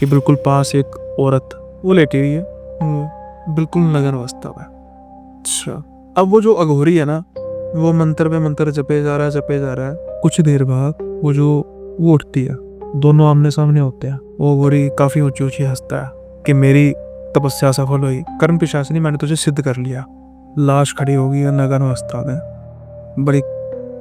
कि बिल्कुल पास एक औरत वो लेटी हुई है, बिल्कुल नग्न अवस्था में। अच्छा, अब वो जो अघोरी है ना, वो मंत्र पे मंत्र जपे जा रहा है। कुछ देर बाद वो उठती है, दोनों आमने सामने होते हैं। वो अघोरी काफी ऊंची ऊंची हंसता है कि मेरी तपस्या सफल हुई, कर्म पिशाचिनी, मैंने तुझे सिद्ध कर लिया। लाश खड़ी हो गई है नग्न अवस्था में। बड़ी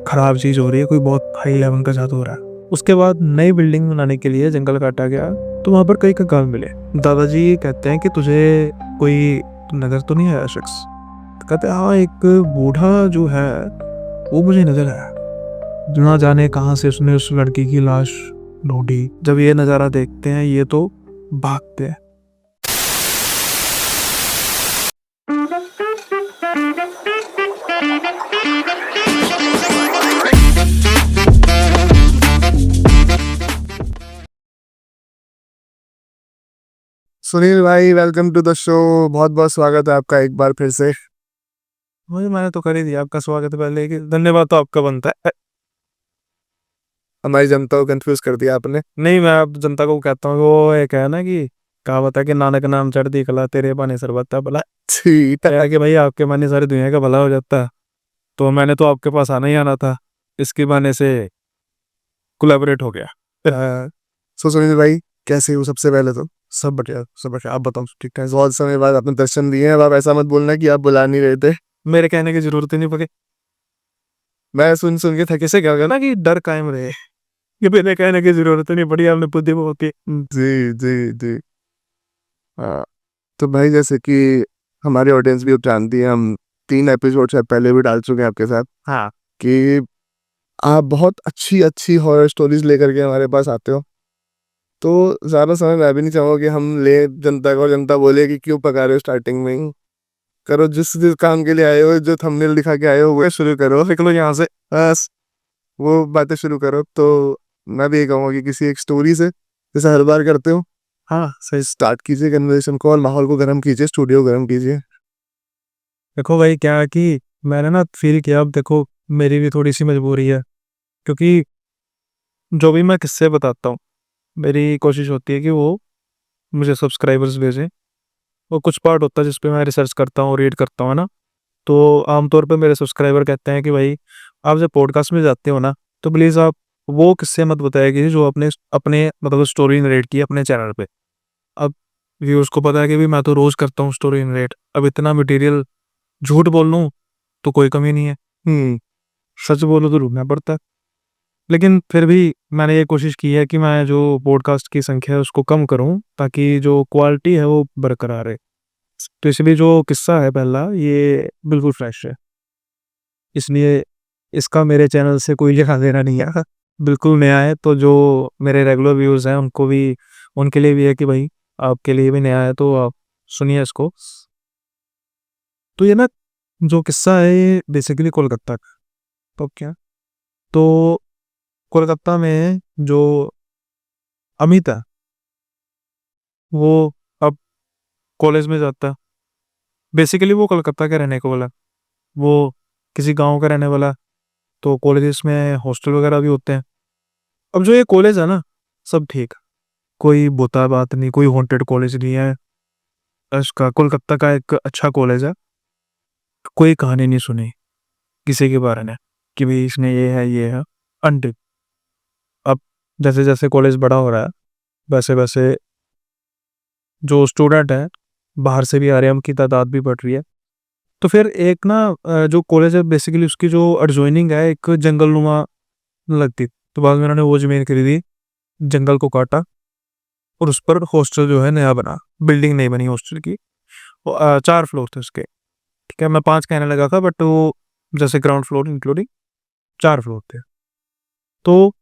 खराब चीज हो रही है, कोई बहुत हाई लेवल का जादू हो रहा है। उसके बाद नई बिल्डिंग बनाने के लिए जंगल काटा गया, तो वहां पर कई कंकाल मिले। दादाजी कहते हैं कि तुझे कोई नजर तो नहीं आया शख्स? तो कहते हैं हाँ, एक बूढ़ा जो है वो मुझे नजर आया, जो ना जाने कहाँ से उसने उस लड़की की लाश ढूंढी। जब ये नज़ारा देखते हैं ये तो भागते हैं। सुनील भाई, वेलकम टू द शो। बहुत बहुत स्वागत है आपका एक बार फिर से। मैंने तो कर ही दिया आपका स्वागत पहले, कि धन्यवाद तो आपका बनता है। हमारी जनता को कंफ्यूज कर दिया आपने। नहीं, मैं अब जनता को कहता हूँ, वो एक है ना कि कहावत है कि नानक नाम चढ़ती कला, तेरे बहाने सरबत्ता भला। ठीक है। कि भाई आपके बहाने सारी दुनिया का भला हो जाता है, तो मैंने तो आपके पास आना ही आना था, इसके बहाने से कोलैबोरेट हो गया। सो सुनील भाई, कैसे हो? सबसे पहले तो सब बढ़िया, सब बढ़िया। आप बताओ, ठीक ठाक? बहुत समय बाद आपने दर्शन दिए हैं। अब आप ऐसा मत बोलना कि आप बुला नहीं रहे थे। मेरे कहने की जरूरत ही नहीं पड़ी। मैं सुन सुन के थके। कैसे क्या होगा ना कि डर कायम रहे, कि मेरे कहने की जरूरत ही नहीं पड़ी, आपने बुद्धि वो होती। जी जी जी। हाँ, तो भाई जैसे कि हमारी ऑडियंस भी अब जानती है, हम 3 एपिसोड से पहले भी डाल चुके हैं आपके साथ हाँ, कि आप बहुत अच्छी अच्छी हॉरर स्टोरीज लेकर के हमारे पास आते हो। तो ज़्यादा समय मैं भी नहीं चाहूँगा कि हम ले जनता को और जनता बोले कि क्यों पका रहे हो स्टार्टिंग में ही। करो जिस काम के लिए आए हो, जो थंबनेल दिखा के आए हो वो शुरू करो। निकलो यहाँ से। बस वो बातें शुरू करो। तो मैं भी ये कहूँगा कि किसी एक स्टोरी से, जैसे हर बार करते हो, हाँ सही। स्टार्ट कीजिए कन्वर्सेशन को और माहौल को गर्म कीजिए, स्टूडियो गर्म कीजिए। देखो भाई, क्या है कि मैंने ना फील किया, अब देखो मेरी भी थोड़ी सी मजबूरी है, क्योंकि जो भी मैं किस्से बताता हूँ, मेरी कोशिश होती है कि वो मुझे सब्सक्राइबर्स भेजें। और कुछ पार्ट होता है जिस पे मैं रिसर्च करता हूँ, रीड करता हूँ ना, तो आमतौर पे मेरे सब्सक्राइबर कहते हैं कि भाई आप जब पॉडकास्ट में जाते हो ना, तो प्लीज़ आप वो किस्से मत बताया कि जो अपने अपने मतलब स्टोरी नरेट की है अपने चैनल पे। अब व्यूअर्स को पता है कि भी मैं तो रोज़ करता हूँ स्टोरी नरेट, अब इतना मटेरियल झूठ बोल लूँ तो कोई कमी नहीं है, हम्म। सच बोलो तो ढूंढना पड़ता है। लेकिन फिर भी मैंने ये कोशिश की है कि मैं जो पॉडकास्ट की संख्या है उसको कम करूं, ताकि जो क्वालिटी है वो बरकरार रहे। तो इसलिए जो किस्सा है पहला, ये बिल्कुल फ्रेश है, इसलिए इसका मेरे चैनल से कोई लेना देना नहीं है। बिल्कुल नया है, तो जो मेरे रेगुलर व्यूअर्स हैं उनको भी, उनके लिए भी है कि भाई आपके लिए भी नया है, तो आप सुनिए इसको। तो ये ना, जो किस्सा है ये बेसिकली कोलकाता का। तो क्या, तो कोलकाता में जो अमित है, वो अब कॉलेज में जाता है। बेसिकली वो कोलकाता का रहने को वाला, वो किसी गांव का रहने वाला। तो कॉलेजेस में हॉस्टल वगैरह भी होते हैं। अब जो ये कॉलेज है ना, सब ठीक है, कोई बुता बात नहीं, कोई हॉन्टेड कॉलेज नहीं है। इसका कोलकाता का एक अच्छा कॉलेज है। कोई कहानी नहीं सुनी किसी के बारे में कि भाई इसने ये है अनटिल। अब जैसे जैसे कॉलेज बड़ा हो रहा है, वैसे वैसे जो स्टूडेंट है बाहर से भी आ रहे हैं, उनकी तादाद भी बढ़ रही है। तो फिर एक ना जो कॉलेज है बेसिकली उसकी जो एडजॉइनिंग है एक जंगल नुमा लगती, तो बाद में उन्होंने वो जमीन खरीदी, जंगल को काटा और उस पर हॉस्टल जो है नया बना। बिल्डिंग नहीं बनी हॉस्टल की, वो 4 फ्लोर थे उसके। ठीक है, मैं 5 कहने लगा था, बट वो जैसे ग्राउंड फ्लोर इंक्लूडिंग 4 फ्लोर थे। तो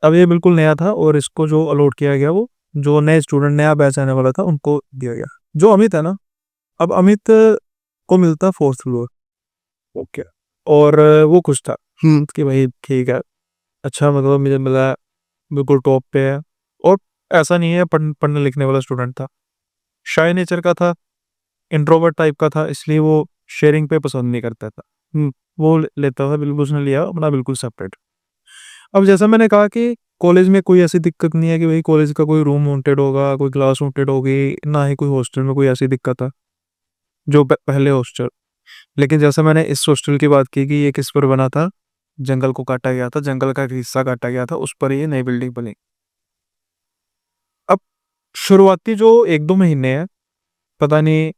अब ये बिल्कुल नया था और इसको जो अलॉट किया गया, वो जो नए स्टूडेंट, नया बैच आने वाला था, उनको दिया गया। जो अमित है ना, अब अमित को मिलता 4th फ्लोर। ओके। और वो खुश था कि भाई ठीक है, अच्छा मतलब मुझे मिला है, बिल्कुल टॉप पे है। और ऐसा नहीं है पढ़ने लिखने वाला स्टूडेंट था, शाय नेचर का था, इंट्रोवर्ट टाइप का था, इसलिए वो शेयरिंग पे पसंद नहीं करता था। वो लेता था बिल्कुल, उसने लिया अपना बिल्कुल सेपरेट। अब जैसा मैंने कहा कि कॉलेज में कोई ऐसी दिक्कत नहीं है कि भाई कॉलेज का कोई रूम वांटेड होगा, कोई क्लास वांटेड होगी, ना ही कोई हॉस्टल में कोई ऐसी दिक्कत है जो पहले हॉस्टल। लेकिन जैसे मैंने इस हॉस्टल की बात की कि ये किस पर बना था, जंगल को काटा गया था, जंगल का एक हिस्सा काटा गया था, उस पर ये नई बिल्डिंग बनी। अब शुरुआती जो 1-2 महीने हैं, पता नहीं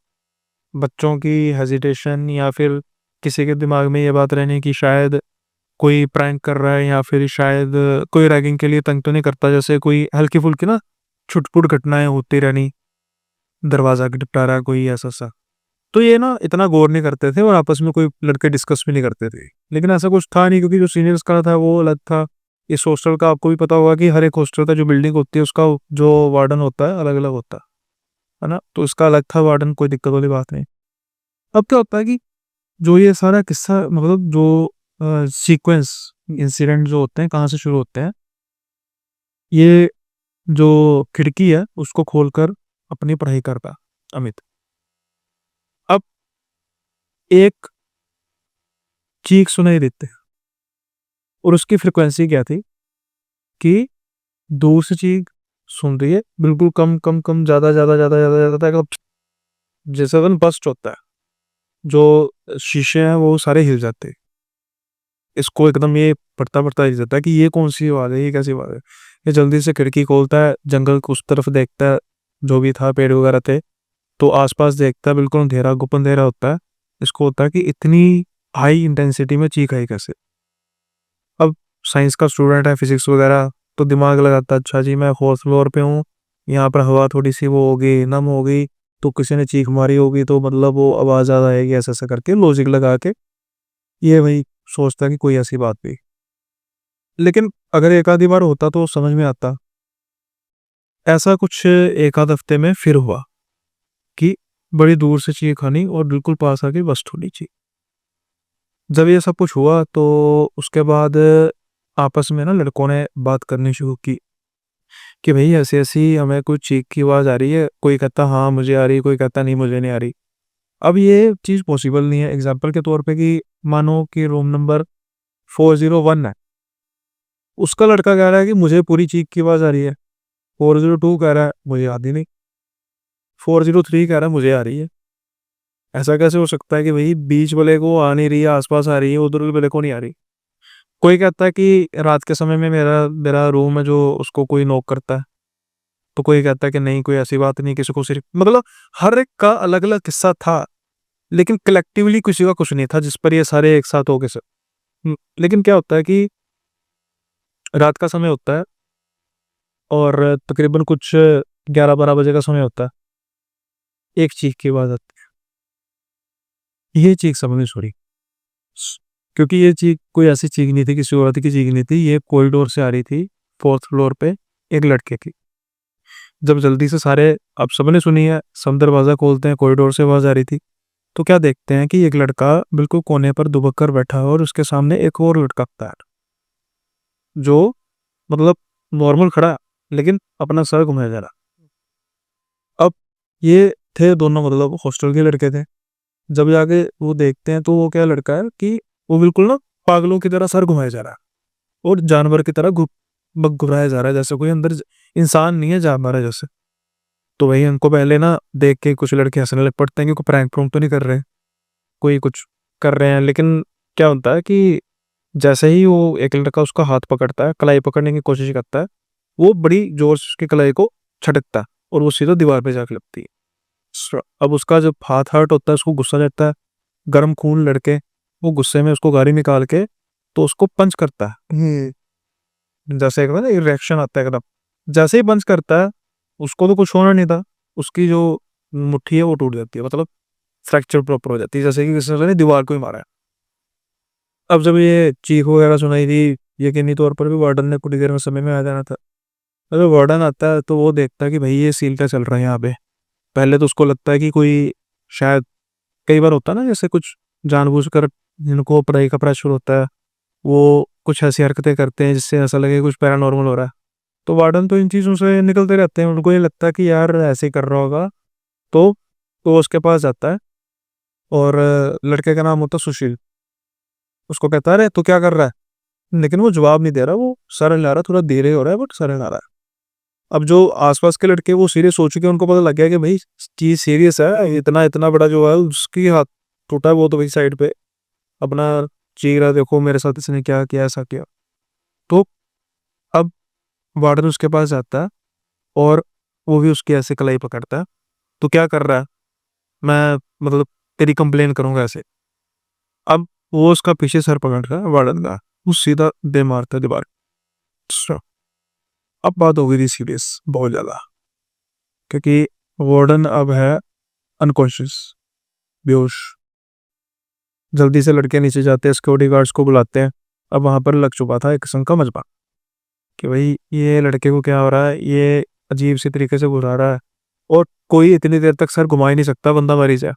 बच्चों की हेजिटेशन या फिर किसी के दिमाग में ये बात रहने की शायद कोई प्रैंक कर रहा है, या फिर शायद कोई रैगिंग के लिए तंग तो नहीं करता, जैसे कोई हल्की फुल्की ना छुटपुट घटनाएं होती रहनी, दरवाजा खटखटा रहा है कोई ऐसा सा, तो ये ना इतना गौर नहीं करते थे और आपस में कोई लड़के डिस्कस भी नहीं करते थे। लेकिन ऐसा कुछ था नहीं, क्योंकि जो सीनियर्स का था वो अलग था। इस हॉस्टल का आपको भी पता होगा कि हर एक हॉस्टल का जो बिल्डिंग होती है उसका जो वार्डन होता है अलग अलग होता है ना, तो इसका अलग था वार्डन, कोई दिक्कत वाली बात नहीं। अब क्या होता है कि जो ये सारा किस्सा, मतलब जो सीक्वेंस इंसिडेंट जो होते हैं कहाँ से शुरू होते हैं, ये जो खिड़की है उसको खोलकर अपनी पढ़ाई करता अमित। अब एक चीख सुनाई देते हैं, और उसकी फ्रिक्वेंसी क्या थी कि दूर से चीख सुन रही है, बिल्कुल कम कम कम, ज्यादा ज्यादा ज्यादा ज्यादा ज्यादा, एकदम जैसे अपन बस्ट होता है, जो शीशे हैं वो सारे हिल जाते हैं। इसको एकदम ये पढ़ता पढ़ता हिल जाता है कि ये कौन सी आवाज है, ये कैसी आवाज है। ये जल्दी से खिड़की खोलता है, जंगल को उस तरफ देखता है, जो भी था पेड़ वगैरह थे, तो आसपास देखता है, बिल्कुल अंधेरा गुप्त अंधेरा होता है। इसको होता है कि इतनी हाई इंटेंसिटी में चीख आई कैसे। अब साइंस का स्टूडेंट है, फिजिक्स वगैरह, तो दिमाग लगाता है, अच्छा जी मैं फोर्थ फ्लोर पे हूँ, यहाँ पर हवा थोड़ी सी वो होगी, नम होगी, तो किसी ने चीख मारी होगी, तो मतलब वो आवाज ज्यादा आएगी, ऐसा ऐसा करके लॉजिक लगा के ये भाई सोचता है कि कोई ऐसी बात भी। लेकिन अगर एक आधी बार होता तो समझ में आता। ऐसा कुछ एक आध हफ्ते में फिर हुआ कि बड़ी दूर से चीख आनी और बिल्कुल पास आके बस्ट होनी चाहिए। जब ये सब कुछ हुआ तो उसके बाद आपस में ना लड़कों ने बात करनी शुरू की कि भाई ऐसी ऐसी हमें कुछ चीख की आवाज आ रही है, कोई कहता हाँ मुझे आ रही, कोई कहता नहीं मुझे नहीं आ रही। अब ये चीज पॉसिबल नहीं है। एग्जाम्पल के तौर पे कि मानो कि रूम नंबर 401 है, उसका लड़का कह रहा है कि मुझे पूरी चीख की आवाज आ रही है, 402 कह रहा है मुझे आती नहीं, 403 कह रहा है मुझे आ रही है। ऐसा कैसे हो सकता है कि भाई बीच वाले को आ नहीं रही है, आसपास आ रही है, उधर वाले को नहीं आ रही। कोई कहता है कि रात के समय में मेरा मेरा रूम है जो उसको कोई नॉक करता है, तो कोई कहता है कि नहीं कोई ऐसी बात नहीं, किसी को सिर्फ, मतलब हर एक का अलग अलग किस्सा था, लेकिन कलेक्टिवली किसी का कुछ नहीं था जिस पर ये सारे एक साथ हो गए सर। लेकिन क्या होता है कि रात का समय होता है और तकरीबन कुछ 11-12 बजे का समय होता है, एक चीख की आवाज आती है। ये चीख सबने छोड़ी, क्योंकि ये चीख कोई ऐसी चीख नहीं थी, किसी औरत की चीख नहीं थी, ये कॉरिडोर से आ रही थी, फोर्थ फ्लोर पे एक लड़के की। जब जल्दी से सारे, अब सबने सुनी है, सब दरवाजा खोलते हैं, कॉरिडोर से आवाज आ रही थी, तो क्या देखते हैं कि एक लड़का बिल्कुल कोने पर दुबक कर बैठा है और उसके सामने एक और लड़का खड़ा है, जो मतलब नॉर्मल खड़ा है, लेकिन अपना सर घुमाया जा रहा। अब ये थे दोनों मतलब हॉस्टल के लड़के थे। जब जाके वो देखते हैं तो वो क्या लड़का है कि वो बिल्कुल ना पागलों की तरह सर घुमाया जा रहा है और जानवर की तरह घुराया जा रहा है, जैसे कोई अंदर इंसान नहीं है, जानवर है जैसे। तो वही उनको पहले ना देख के कुछ लड़के हंसने लग पड़ते हैं कि कोई प्रैंक प्रॉन्क तो नहीं कर रहे हैं, कोई कुछ कर रहे हैं। लेकिन क्या होता है कि जैसे ही वो एक लड़का उसका हाथ पकड़ता है, कलाई पकड़ने की कोशिश करता है, वो बड़ी जोर से उसकी कलाई को छटकता है और वो सीधा दीवार पे जाके लगती है। अब उसका जब हाथ हर्ट होता है, उसको गुस्सा रहता है, गर्म खून लड़के, वो गुस्से में उसको गाड़ी निकाल के तो उसको पंच करता है। जैसे एक ना रिएक्शन आता है एकदम, जैसे ही पंच करता है, उसको तो कुछ होना नहीं था, उसकी जो मुट्ठी है वो टूट जाती है, मतलब फ्रैक्चर प्रॉपर हो जाती है, जैसे कि किसी ने दीवार को ही मारा है। अब जब ये चीख वगैरह सुनाई थी, यकीनी तौर पर भी वार्डन ने कुछ देर में समय में आ जाना था। अगर वार्डन आता है तो वो देखता है कि भाई ये सील क्या चल रहा है यहाँ पे। पहले तो उसको लगता है कि कोई शायद, कई बार होता है ना जैसे कुछ जानबूझकर जिनको पढ़ाई का प्रेशर होता है, वो कुछ ऐसी हरकतें करते हैं जिससे ऐसा लगे कुछ पैरानॉर्मल हो रहा है। तो वार्डन तो इन चीज़ों से निकलते रहते हैं, उनको ये लगता है कि यार ऐसे ही कर रहा होगा। तो वो उसके पास जाता है और लड़के का नाम होता है सुशील। उसको कहता है अरे तू क्या कर रहा है, लेकिन वो जवाब नहीं दे रहा, वो सर हिला रहा, थोड़ा देर हो रहा है बट सर हिला रहा है। अब जो आसपास के लड़के वो सीरियस हो चुके हैं, उनको पता लग गया कि भाई चीज सीरियस है, इतना इतना बड़ा जो है उसकी हाथ टूटा है, वो तो भाई साइड पे अपना चीख रहा, देखो मेरे साथ इसने क्या किया, ऐसा किया। तो अब वार्डन उसके पास जाता है और वो भी उसकी ऐसे कलाई पकड़ता है, तो क्या कर रहा है, मैं मतलब तेरी कंप्लेन करूंगा ऐसे। अब वो उसका पीछे सर पकड़ रहा है वार्डन का, वो सीधा दे मारता है दीवार। अच्छा, अब बात हो गई थी सीरियस बहुत ज्यादा, क्योंकि वार्डन अब है अनकॉन्शियस, बेहोश। जल्दी से लड़के नीचे जाते हैं, सिक्योरिटी गार्ड्स को बुलाते हैं। अब वहां पर लग चुका था एक किस्म का मजबा कि भाई ये लड़के को क्या हो रहा है, ये अजीब सी तरीके से घुरा रहा है, और कोई इतनी देर तक सर घुमा ही नहीं सकता, बंदा मरीज है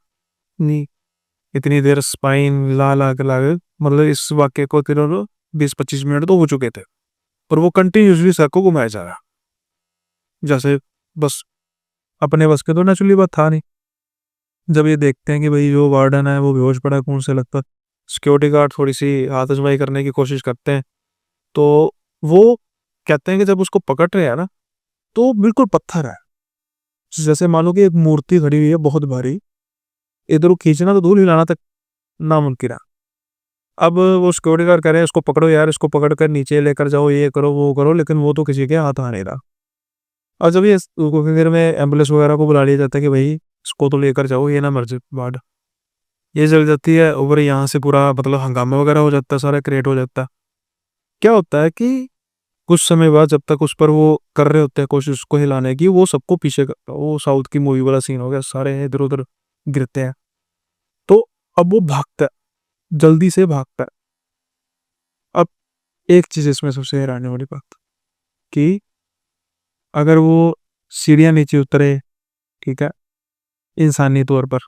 नहीं। इतनी देर स्पाइन ला ला के ला के, मतलब इस वाक्य को तिन्हों 20-25 मिनट तो हो चुके थे, पर वो कंटिन्यूसली सर को घुमाया जा रहा, जैसे बस अपने बस के तो नेचुरली बात था नहीं। जब ये देखते हैं कि भाई जो वार्डन है वो बेहोश पड़ा है, कौन से लगता, सिक्योरिटी गार्ड थोड़ी सी हाथ आजमाई करने की कोशिश करते हैं, तो वो कहते हैं कि जब उसको पकड़ रहे हैं ना, तो बिल्कुल पत्थर है, जैसे मान लो कि एक मूर्ति खड़ी हुई है बहुत भारी, इधर वो खींचना तो धूल हिलाना तक नामुमकिन है। अब वो सिक्योरिटी गार्ड कह रहे हैं इसको पकड़ो यार, इसको पकड़ कर नीचे लेकर जाओ, ये करो वो करो, लेकिन वो तो किसी के हाथ आ नहीं रहा। और जब ये फिर में एम्बुलेंस वगैरह को बुला लिया जाता है कि भाई इसको तो लेकर जाओ, ये ना मर जाए बाद, ये जल जाती है और यहाँ से पूरा मतलब हंगामा वगैरह हो जाता है, सारा क्रिएट हो जाता है। क्या होता है कि कुछ समय बाद जब तक उस पर वो कर रहे होते हैं कोशिश उसको हिलाने की, वो सबको पीछे करता है, वो साउथ की मूवी वाला सीन हो गया, सारे इधर उधर गिरते हैं। तो अब वो भागता है, जल्दी से भागता है। अब एक चीज इसमें सबसे हैरानी वाली बात कि अगर वो सीढ़ियां नीचे उतरे, ठीक है, इंसानी तौर पर,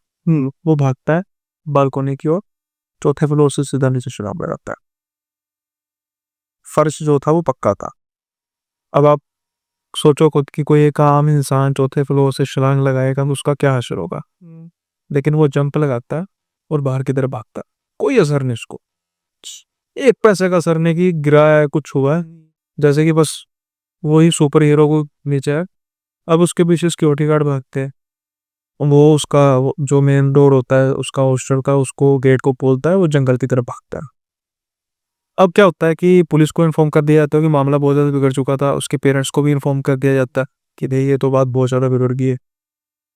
वो भागता है बालकोनी की ओर, चौथे फ्लोर से सीधा नीचे छलांग लगाता है। फर्श जो था वो पक्का था। अब आप सोचो खुद कि कोई एक आम इंसान चौथे फ्लोर से छलांग लगाएगा तो उसका क्या असर होगा। लेकिन वो जंप लगाता है और बाहर की तरफ भागता है, कोई असर नहीं उसको, एक पैसे का असर नहीं कि गिरा है कुछ हुआ है, जैसे कि बस वही सुपर हीरो को नीचे है। अब उसके पीछे सिक्योरिटी गार्ड भागते हैं, वो उसका जो मेन डोर होता है उसका हॉस्टल का, उसको गेट को खोलता है, वो जंगल की तरफ भागता है। अब क्या होता है कि पुलिस को इन्फॉर्म कर दिया जाता है कि मामला बहुत ज़्यादा बिगड़ चुका था, उसके पेरेंट्स को भी इन्फॉर्म कर दिया जाता है कि भाई ये तो बात बहुत ज़्यादा बिगड़ गई है,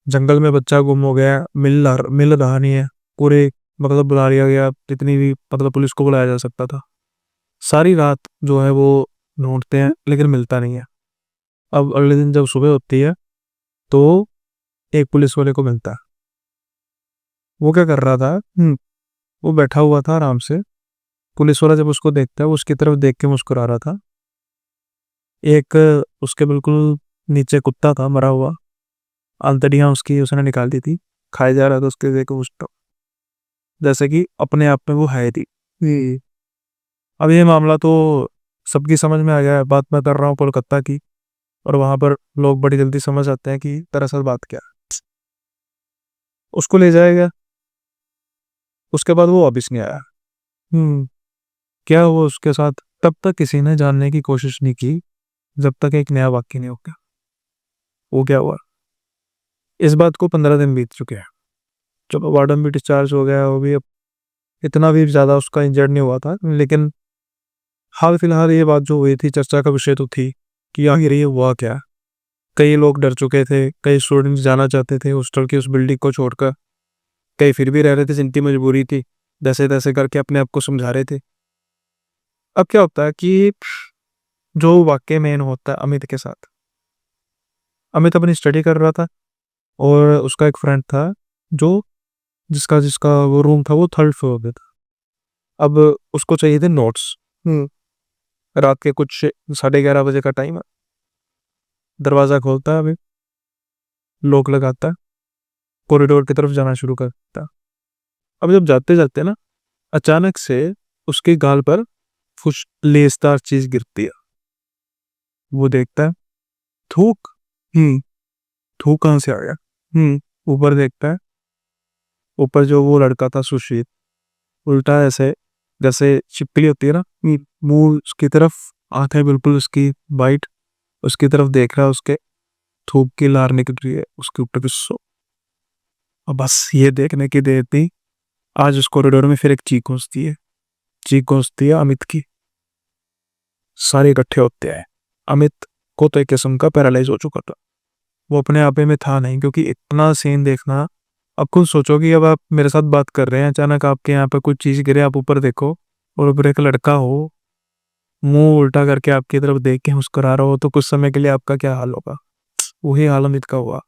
जंगल में बच्चा गुम हो गया है, मिल रहा नहीं है, पूरे मतलब बुला लिया गया, जितनी भी मतलब पुलिस को बुलाया जा सकता था। सारी रात जो है वो ढूंढते हैं लेकिन मिलता नहीं है। अब अगले दिन जब सुबह होती है तो एक पुलिस वाले को मिलता है। वो क्या कर रहा था, वो बैठा हुआ था आराम से, पुलिस वाला जब उसको देखता है वो उसकी तरफ देख के मुस्कुरा रहा था। एक उसके बिल्कुल नीचे कुत्ता था मरा हुआ, आंतड़ियां उसकी उसने निकाल दी थी, खाया जा रहा था उसके देख के, जैसे कि अपने आप में वो है थी। अब ये मामला तो सबकी समझ में आ गया है, बात मैं कर रहा हूँ कोलकाता की, और वहां पर लोग बड़ी जल्दी समझ आते हैं कि दरअसल बात क्या है। उसको ले जाएगा, उसके बाद वो वापिस नहीं आया। क्या हुआ उसके साथ, तब तक किसी ने जानने की कोशिश नहीं की, जब तक एक नया वाक्य नहीं हो गया। वो क्या हुआ, इस बात को 15 दिन बीत चुके हैं, जब वार्डन भी डिस्चार्ज हो गया, वो भी अब इतना भी ज्यादा उसका इंजर्ड नहीं हुआ था, लेकिन हाल फिलहाल ये बात जो हुई थी चर्चा का विषय तो थी कि आखिर ये हुआ क्या। कई लोग डर चुके थे, कई स्टूडेंट्स जाना चाहते थे हॉस्टल की उस बिल्डिंग को छोड़कर, कई फिर भी रह रहे थे जिनकी मजबूरी थी, जैसे तैसे करके अपने आप को समझा रहे थे। अब क्या होता है कि जो वाक्य मेन होता है अमित के साथ, अमित अपनी स्टडी कर रहा था और उसका एक फ्रेंड था जो जिसका जिसका वो रूम था वो थर्ड फ्लोर पे था। अब उसको चाहिए थे नोट्स। रात के कुछ 11:30 बजे का टाइम है, दरवाजा खोलता है अभी, लॉक लगाता है, कॉरिडोर की तरफ जाना शुरू करता है। अब जब जाते जाते ना, अचानक से उसके गाल पर कुछ लेसदार चीज गिरती है। वो देखता है, थूक। थूक कहाँ से आ गया। ऊपर देखता है, ऊपर जो वो लड़का था सुशील, उल्टा ऐसे जैसे छिपकली होती है ना, मुंह उसकी तरफ, आंखें बिल्कुल उसकी वाइट, उसकी तरफ देख रहा है, उसके थूक की लार निकल रही है उसके ऊपर की और बस ये देखने की देर थी। आज उस कॉरिडोर में फिर एक चीख गूंजती है, चीख गूंजती है अमित की। सारे इकट्ठे होते हैं। अमित को तो एक किस्म का पैरालाइज हो चुका था, वो अपने आपे में था नहीं, क्योंकि इतना सीन देखना। अब खुद सोचो कि अब आप मेरे साथ बात कर रहे हैं, अचानक आपके यहाँ पे कुछ चीज गिरे, आप ऊपर देखो और ऊपर एक लड़का हो, मुंह उल्टा करके आपकी तरफ देख के मुस्कुरा रहा हो, तो कुछ समय के लिए आपका क्या हाल होगा। वही हाल अमित का हुआ।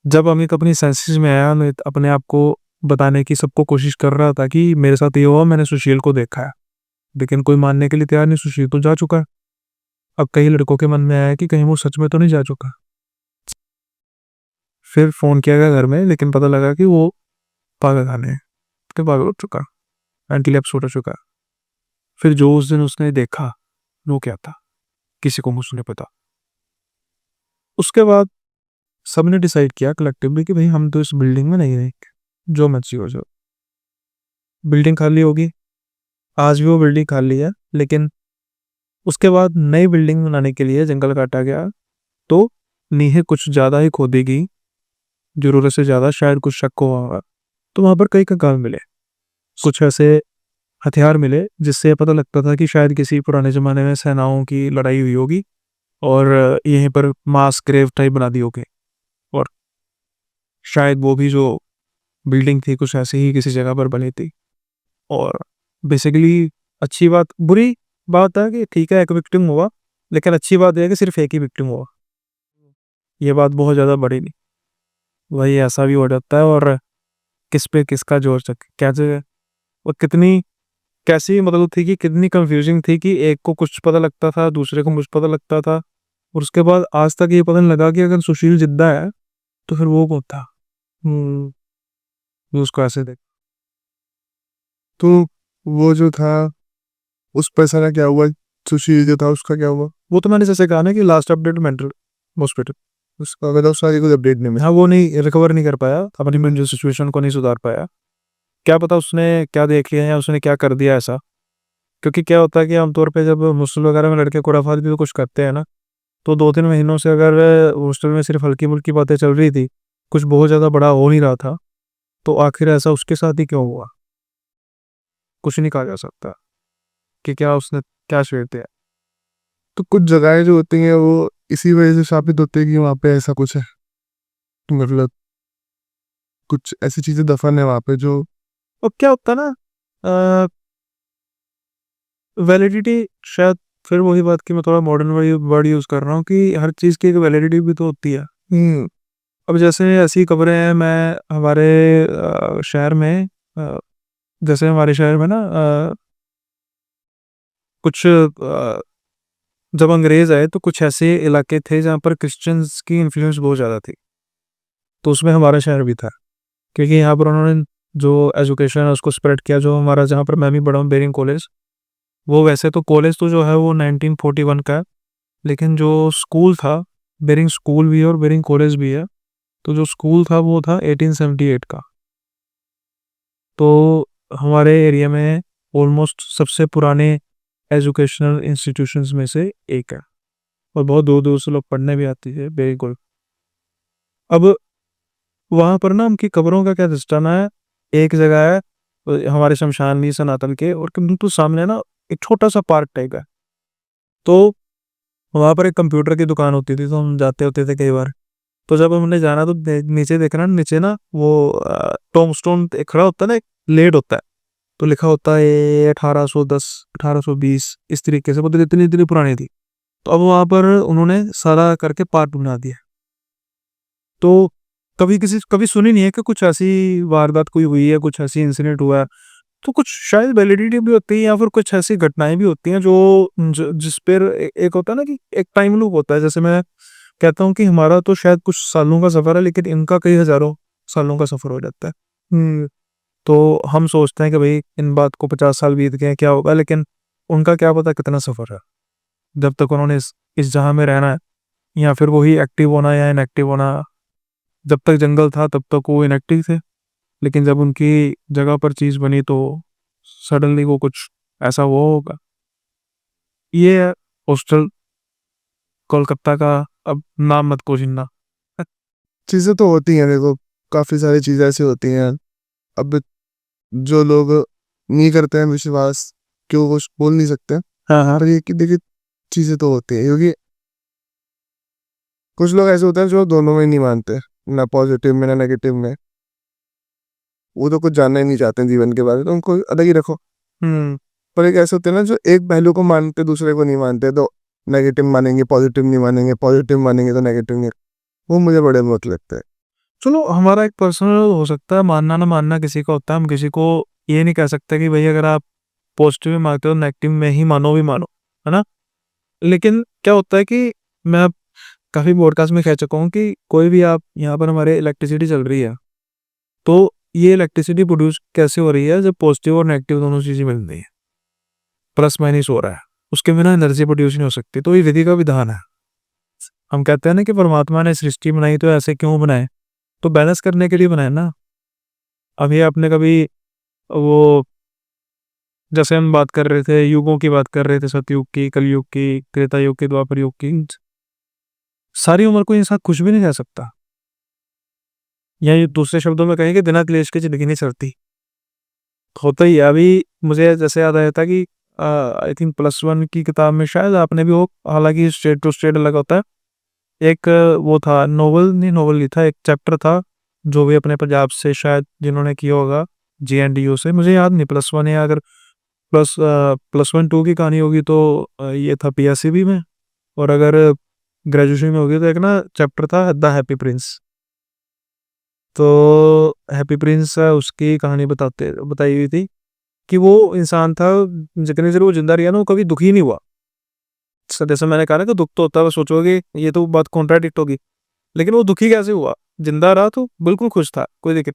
जब अमित अपनी सेंसेस में आया, अमित अपने आप को बताने की सबको कोशिश कर रहा था कि मेरे साथ ये हुआ, मैंने सुशील को देखा है, लेकिन कोई मानने के लिए तैयार नहीं, सुशील तो जा चुका है। अब कई लड़कों के मन में आया कि कहीं वो सच में तो नहीं जा चुका। फिर फोन किया गया घर में, लेकिन पता लगा कि वो पागल खाने है, कि पागल हो चुका, मेंटली अपसेट हो चुका। फिर जो उस दिन उसने देखा वो क्या था, किसी को मुझे नहीं पता। उसके बाद सबने डिसाइड किया कलेक्टिवली कि भाई हम तो इस बिल्डिंग में नहीं रहेंगे, जो मर्जी हो जाओ। बिल्डिंग खाली होगी, आज भी वो बिल्डिंग खाली है, लेकिन उसके बाद नई बिल्डिंग बनाने के लिए जंगल काटा गया, तो नींहें कुछ ज़्यादा ही खोदी गई, जरूरत से ज़्यादा, शायद कुछ शक हुआ होगा। तो वहाँ पर कई कंकाल मिले, कुछ ऐसे हथियार मिले जिससे ये पता लगता था कि शायद किसी पुराने ज़माने में सेनाओं की लड़ाई हुई होगी और यहीं पर मास ग्रेव टाइप बना दी होगी। और शायद वो भी जो बिल्डिंग थी कुछ ऐसे ही किसी जगह पर बनी थी। और बेसिकली अच्छी बात, बुरी बात है कि ठीक है एक विक्टिम हुआ, लेकिन अच्छी बात यह है कि सिर्फ एक ही विक्टिम हुआ। ये बात बहुत ज़्यादा बड़ी नहीं, वही ऐसा भी हो जाता है। और किस पे किसका जोर सक कैसे, वो कितनी कैसी मतलब थी कि कितनी कंफ्यूजिंग थी कि एक को कुछ पता लगता था, दूसरे को कुछ पता लगता था, और उसके बाद आज तक ये पता नहीं लगा कि अगर सुशील जिद्दा है तो फिर वो कौन था। वो उसको ऐसे देख। तो वो जो था, उस पैसा का क्या हुआ? सुशील जो था उसका क्या हुआ? वो तो मैंने जैसे कहा ना कि लास्ट अपडेट मेंटल हॉस्पिटल। उसका मतलब सारी कुछ अपडेट नहीं मिला। हाँ, वो नहीं रिकवर नहीं कर पाया, अपनी मेंटल सिचुएशन को नहीं सुधार पाया। क्या पता उसने क्या देख लिया या उसने क्या कर दिया ऐसा। क्योंकि क्या होता है कि आमतौर पे जब हॉस्टल वगैरह में लड़के खुराफात भी तो कुछ करते हैं ना, तो 2-3 महीनों से अगर हॉस्टल में सिर्फ हल्की फुल्की बातें चल रही थी, कुछ बहुत ज़्यादा बड़ा हो नहीं रहा था, तो आखिर ऐसा उसके साथ ही क्यों हुआ, कुछ नहीं कहा जा सकता कि क्या उसने क्या छेड़ दिया। तो कुछ जगहें जो होती हैं वो इसी वजह से साबित होती है कि वहाँ पे ऐसा कुछ है। तो मतलब कुछ ऐसी चीजें दफन है वहाँ पे जो। अब क्या होता है ना, वैलिडिटी, शायद फिर वही बात कि मैं थोड़ा मॉडर्न वर्ड यूज़ कर रहा हूँ कि हर चीज़ की एक वैलिडिटी भी तो होती है। हम्म। अब जैसे ऐसी खबरें हैं, मैं हमारे शहर में, अ, जैसे हमारे शहर में ना, कुछ जब अंग्रेज आए तो कुछ ऐसे इलाके थे जहाँ पर क्रिश्चियंस की इन्फ्लुएंस बहुत ज़्यादा थी, तो उसमें हमारा शहर भी था। क्योंकि यहाँ पर उन्होंने जो एजुकेशन है उसको स्प्रेड किया, जो हमारा जहाँ पर मैं भी पढ़ा हूँ बेरिंग कॉलेज, वो वैसे तो कॉलेज तो जो है वो 1941 का है, लेकिन जो स्कूल था, बेरिंग स्कूल भी है और बेरिंग कॉलेज भी है, तो जो स्कूल था वो था 1878 का। तो हमारे एरिया में ऑलमोस्ट सबसे पुराने एजुकेशनल इंस्टीट्यूशंस में से एक है, और बहुत दूर दूर से लोग पढ़ने भी आते हैं, वेरी गुड। अब वहाँ पर ना उनकी कब्रों का क्या सिस्टम है, एक जगह है हमारे शमशान में सनातन के, और बिल्कुल सामने ना एक छोटा सा पार्क टाइप है। तो वहाँ पर एक कंप्यूटर की दुकान होती थी, तो हम जाते होते थे कई बार। तो जब हमने जाना तो नीचे देखना, नीचे ना वो टॉम स्टोन खड़ा होता है ना, एक लेड होता है, तो लिखा होता है 1810, 1820, इस तरीके से, मतलब इतनी इतनी पुरानी थी। तो अब वहां पर उन्होंने सारा करके पार्क बना दिया। तो कभी सुनी नहीं है कि कुछ ऐसी वारदात कोई हुई है, कुछ ऐसी इंसिडेंट हुआ है, तो कुछ शायद वैलिडिटी भी होती है या फिर कुछ ऐसी घटनाएं भी होती हैं जिस पर एक होता है ना कि एक टाइम लूप होता है। जैसे मैं कहता हूँ कि हमारा तो शायद कुछ सालों का सफर है, लेकिन इनका कई हजारों सालों का सफर हो जाता है। हम्म। तो हम सोचते हैं कि भाई इन बात को 50 साल बीत गए क्या होगा, लेकिन उनका क्या पता कितना सफर है। जब तक उन्होंने इस जहां में रहना है, या फिर वही एक्टिव होना या इनएक्टिव होना, जब तक जंगल था तब तक वो इनएक्टिव थे, लेकिन जब उनकी जगह पर चीज बनी तो सडनली वो कुछ ऐसा हुआ होगा। ये है हॉस्टल कोलकाता का। अब नाम मत पूछना। चीज़ें तो होती हैं, देखो काफ़ी सारी चीज़ें ऐसी होती हैं। अब जो लोग नहीं करते हैं विश्वास, क्यों वो बोल नहीं सकते। हाँ हाँ। पर ये कि देखिए चीज़ें तो होती हैं, क्योंकि कुछ लोग ऐसे होते हैं जो दोनों में नहीं मानते, ना पॉजिटिव में ना नेगेटिव में। वो तो कुछ जानना ही नहीं चाहते हैं जीवन के बारे में, तो उनको अलग ही रखो। हम्म। पर एक ऐसे होते हैं ना जो एक पहलू को मानते दूसरे को नहीं मानते, तो नेगेटिव मानेंगे पॉजिटिव नहीं मानेंगे, पॉजिटिव मानेंगे तो नेगेटिव नहीं। वो मुझे बड़े बहुत लगता है। चलो हमारा एक पर्सनल हो सकता है, मानना ना मानना किसी का होता है। हम किसी को ये नहीं कह सकते कि भाई अगर आप पॉजिटिव में मानते हो नेगेटिव में ही मानो भी मानो, है ना। लेकिन क्या होता है कि मैं अब काफ़ी पॉडकास्ट में कह चुका हूँ कि कोई भी आप यहाँ पर हमारे इलेक्ट्रिसिटी चल रही है, तो ये इलेक्ट्रिसिटी प्रोड्यूस कैसे हो रही है जब पॉजिटिव और नेगेटिव दोनों चीज़ें मिल रही है, प्लस माइनस हो रहा है, उसके बिना एनर्जी प्रोड्यूस नहीं हो सकती। तो ये विधि का विधान है। हम कहते हैं ना कि परमात्मा ने सृष्टि बनाई तो ऐसे क्यों बनाए, तो बैलेंस करने के लिए बनाए ना। अभी आपने कभी वो, जैसे हम बात कर रहे थे युगों की, बात कर रहे थे सतयुग की, कलयुग की, त्रेता युग की, द्वापर युग की, सारी उम्र कोई इंसान कुछ भी नहीं रह सकता। या ये दूसरे शब्दों में कहें कि बिना क्लेश के जिंदगी नहीं चलती। होता ही है। अभी मुझे जैसे याद आया था कि आई थिंक +1 की किताब में शायद आपने भी, वो हालांकि स्टेट टू स्टेट अलग होता है, एक वो था, नोवेल नहीं, नोवेल नहीं था, एक चैप्टर था जो भी अपने पंजाब से शायद जिन्होंने किया होगा, JNDU से, मुझे याद नहीं +1 या अगर +1 2 की कहानी होगी तो ये था PSCB में। और अगर ग्रेजुएशन में होगी तो एक ना चैप्टर था द हैप्पी प्रिंस। तो हैप्पी प्रिंस उसकी कहानी बताई हुई थी कि वो इंसान था, जितने देर वो जिंदा रहा ना वो कभी दुखी नहीं हुआ। जैसे मैंने कहा ना कि दुख तो होता है, सोचोगे ये तो बात कॉन्ट्राडिक्ट होगी, लेकिन वो दुखी कैसे हुआ, जिंदा रहा तो बिल्कुल खुश था, कोई दिक्कत।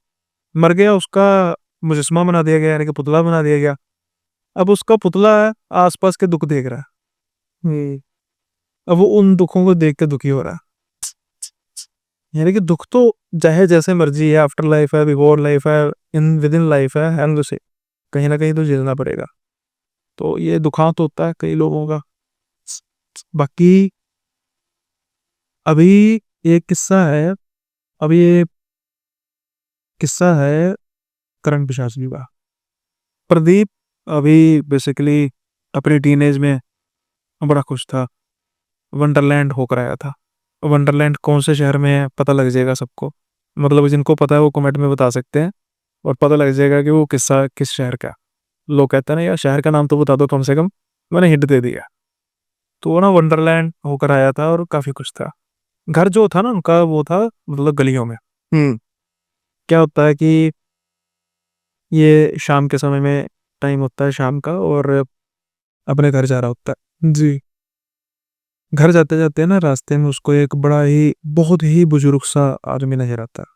मर गया, उसका मुजस्समा बना दिया गया, यानी कि पुतला बना दिया गया। अब उसका पुतला है, आसपास के दुख देख रहा है। अब वो उन दुखों को देख के दुखी हो रहा है। यानी कि दुख तो चाहे जैसे मर्जी है, आफ्टर लाइफ है, बिफोर लाइफ है, इन विद इन लाइफ है, एंड से कहीं ना कहीं तो झेलना पड़ेगा। तो ये दुखांत होता है कई लोगों का। बाकी अभी एक किस्सा है, अभी ये किस्सा है करण पिशाच का। प्रदीप अभी बेसिकली अपने टीनेज में बड़ा खुश था, वंडरलैंड होकर आया था। वंडरलैंड कौन से शहर में है पता लग जाएगा सबको, मतलब जिनको पता है वो कमेंट में बता सकते हैं, और पता लग जाएगा कि वो किस्सा किस शहर का है। लोग कहते हैं ना यार शहर का नाम तो बता दो कम से कम, मैंने हिंट दे दिया। तो वो ना वंडरलैंड होकर आया था और काफी खुश था। घर जो था ना उनका वो था मतलब गलियों में। हम्म। क्या होता है कि ये शाम के समय में टाइम होता है शाम का, और अपने घर जा रहा होता है जी। घर जाते जाते ना रास्ते में उसको एक बड़ा ही बहुत ही बुजुर्ग सा आदमी नजर आता है।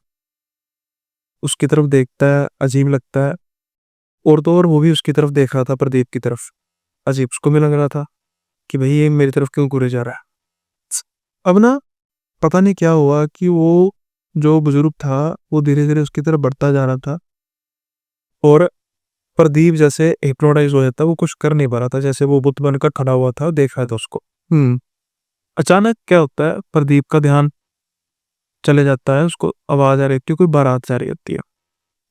उसकी तरफ देखता है, अजीब लगता है। और तो और वो भी उसकी तरफ देख रहा था, प्रदीप की तरफ। अजीब उसको भी लग रहा था कि भाई ये मेरी तरफ क्यों घूरे जा रहा है। अब ना पता नहीं क्या हुआ कि वो जो बुजुर्ग था वो धीरे धीरे उसकी तरफ बढ़ता जा रहा था, और प्रदीप जैसे हिप्नोटाइज हो जाता, वो कुछ कर नहीं पा रहा था, जैसे वो बुत बनकर खड़ा हुआ था, देख रहा था उसको। अचानक क्या होता है, प्रदीप का ध्यान चले जाता है, उसको आवाज आ रही होती है, कोई बारात जा रही होती है,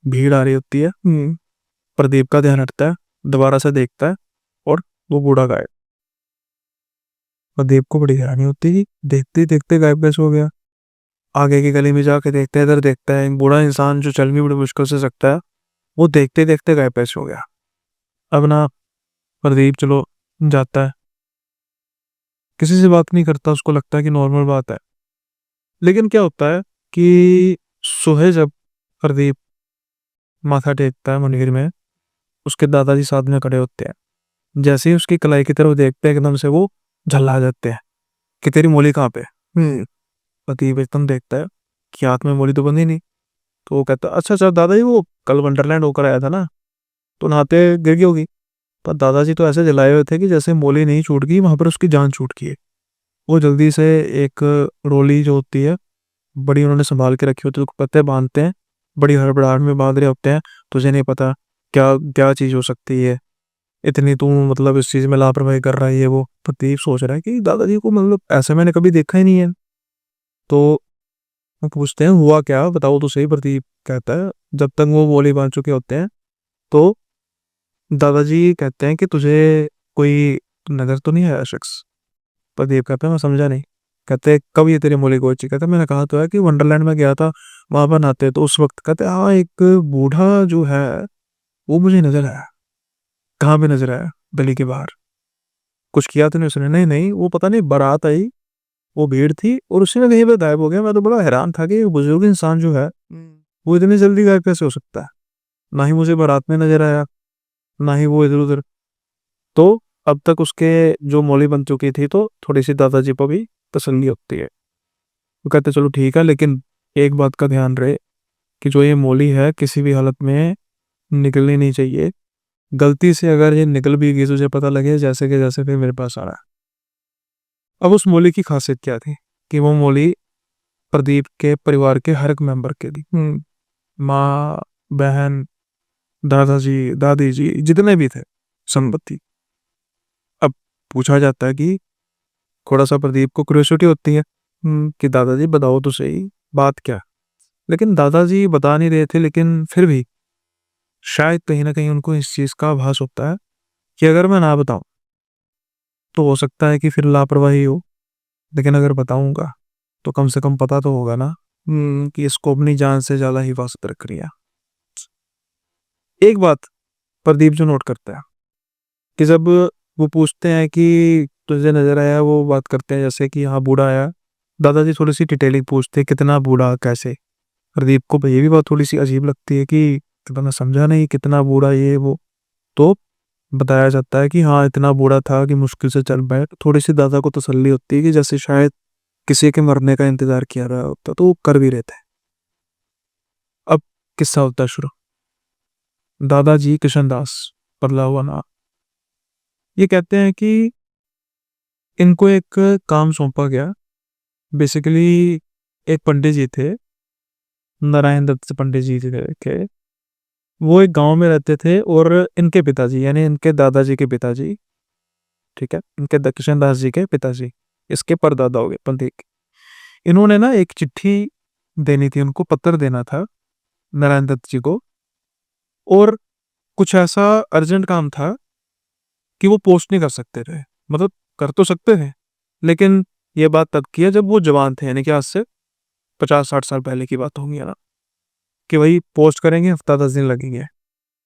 भीड़ आ रही होती है। प्रदीप का ध्यान हटता है, दोबारा से देखता है, और वो बूढ़ा गायब। प्रदीप को बड़ी हैरानी होती है, देखते ही देखते गायब कैसे हो गया। आगे की गली में जाके देखता है, इधर देखता है, बूढ़ा इंसान जो चल भी बड़ी मुश्किल से सकता है, वो देखते देखते गायब कैसे हो गया। अब ना प्रदीप चलो जाता है, किसी से बात नहीं करता, उसको लगता है कि नॉर्मल बात है। लेकिन क्या होता है कि सुबह जब प्रदीप माथा टेकता है मंदिर में, उसके दादाजी साथ में खड़े होते हैं। जैसे ही उसकी कलाई की तरफ देखते हैं, एकदम से वो झल्ला जाते हैं कि तेरी मोली कहाँ पे। प्रदीप एकदम देखता है कि हाथ में मोली तो बंधी नहीं। तो वो कहता है अच्छा अच्छा दादाजी, वो कल वंडरलैंड होकर आया था ना, तो नहाते गिर गई होगी। पर दादाजी तो ऐसे जलाए हुए थे कि जैसे मोली नहीं छूट गई, वहां पर उसकी जान छूट गई है। वो जल्दी से एक रोली जो होती है, बड़ी उन्होंने संभाल के रखी होती है, उसको पत्ते बांधते हैं, बड़ी हड़बड़ाहट में बांध रहे होते हैं। तुझे नहीं पता क्या क्या चीज हो सकती है, इतनी तू मतलब इस चीज़ में लापरवाही कर रहा है ये वो। प्रदीप सोच रहा है कि दादाजी को मतलब ऐसे मैंने कभी देखा ही नहीं है। तो वो पूछते हैं हुआ क्या, बताओ तो सही। प्रदीप कहता है जब तक वो बोली बांध चुके होते हैं तो दादाजी कहते हैं कि तुझे कोई नजर तो नहीं आया शख्स। प्रदीप कहता है मैं समझा नहीं। कहते कब ये तेरी मोली गोची। कहता मैंने कहा तो है कि वंडरलैंड में गया था, वहां पर नहाते तो उस वक्त। कहते हाँ एक बूढ़ा जो है वो मुझे नजर आया। कहाँ पे नजर आया? गली के बाहर। कुछ किया तो नहीं उसने? नहीं नहीं, वो पता नहीं बारात आई, वो भीड़ थी और उसी में कहीं पे गायब हो गया। मैं तो बड़ा हैरान था कि ये बुजुर्ग इंसान जो है वो इतनी जल्दी गायब कैसे हो सकता है। ना ही मुझे बारात में नजर आया, ना ही वो इधर उधर। तो अब तक उसके जो मौली बन चुकी थी तो थोड़ी सी दादाजी को भी तसल्ली होती है। वो कहते चलो ठीक है, लेकिन एक बात का ध्यान रहे कि जो ये मौली है किसी भी हालत में निकलनी नहीं चाहिए। गलती से अगर ये निकल भी गई तुझे पता लगे जैसे कि जैसे फिर मेरे पास आ रहा है। अब उस मौली की खासियत क्या थी कि वो मौली प्रदीप के परिवार के हर एक मेंबर के लिए, माँ, बहन, दादाजी, दादी जी, जितने भी थे संपत्ति। अब पूछा जाता है कि थोड़ा सा प्रदीप को क्यूरियोसिटी होती है कि दादाजी बताओ तो सही बात क्या है? लेकिन दादाजी बता नहीं रहे थे, लेकिन फिर भी शायद कहीं ना कहीं उनको इस चीज का आभास होता है कि अगर मैं ना बताऊं तो हो सकता है कि फिर लापरवाही हो, लेकिन अगर बताऊंगा तो कम से कम पता तो होगा ना कि इसको अपनी जान से ज्यादा हिफाजत रख रही है। एक बात प्रदीप जो नोट करता है कि जब वो पूछते हैं कि तुझे नजर आया, वो बात करते हैं जैसे कि हाँ बूढ़ा आया। दादाजी थोड़ी सी डिटेलिंग पूछते हैं कितना बूढ़ा कैसे। प्रदीप को ये भी बात थोड़ी सी अजीब लगती है कि मैं समझा नहीं कितना बूढ़ा ये वो। तो बताया जाता है कि हाँ इतना बूढ़ा था कि मुश्किल से चल पाए। तो थोड़ी सी दादा को तसल्ली होती है कि जैसे शायद किसी के मरने का इंतजार किया रहा होता तो वो कर भी रहे थे। अब किस्सा होता है शुरू। दादाजी किशनदास, बदला हुआ नाम। ये कहते हैं कि इनको एक काम सौंपा गया। बेसिकली एक पंडित जी थे, नारायण दत्त पंडित जी थे। वो एक गांव में रहते थे और इनके पिताजी यानी इनके दादाजी के पिताजी, ठीक है, इनके किशन दास जी के पिताजी, इसके परदादा हो गए पंडित। इन्होंने ना एक चिट्ठी देनी थी, उनको पत्र देना था नारायण दत्त जी को। और कुछ ऐसा अर्जेंट काम था कि वो पोस्ट नहीं कर सकते थे। मतलब कर तो सकते थे, लेकिन ये बात तब की है जब वो जवान थे, यानी कि आज से 50-60 साल पहले की बात होगी ना, कि वही पोस्ट करेंगे, हफ्ता 10 दिन लगेंगे।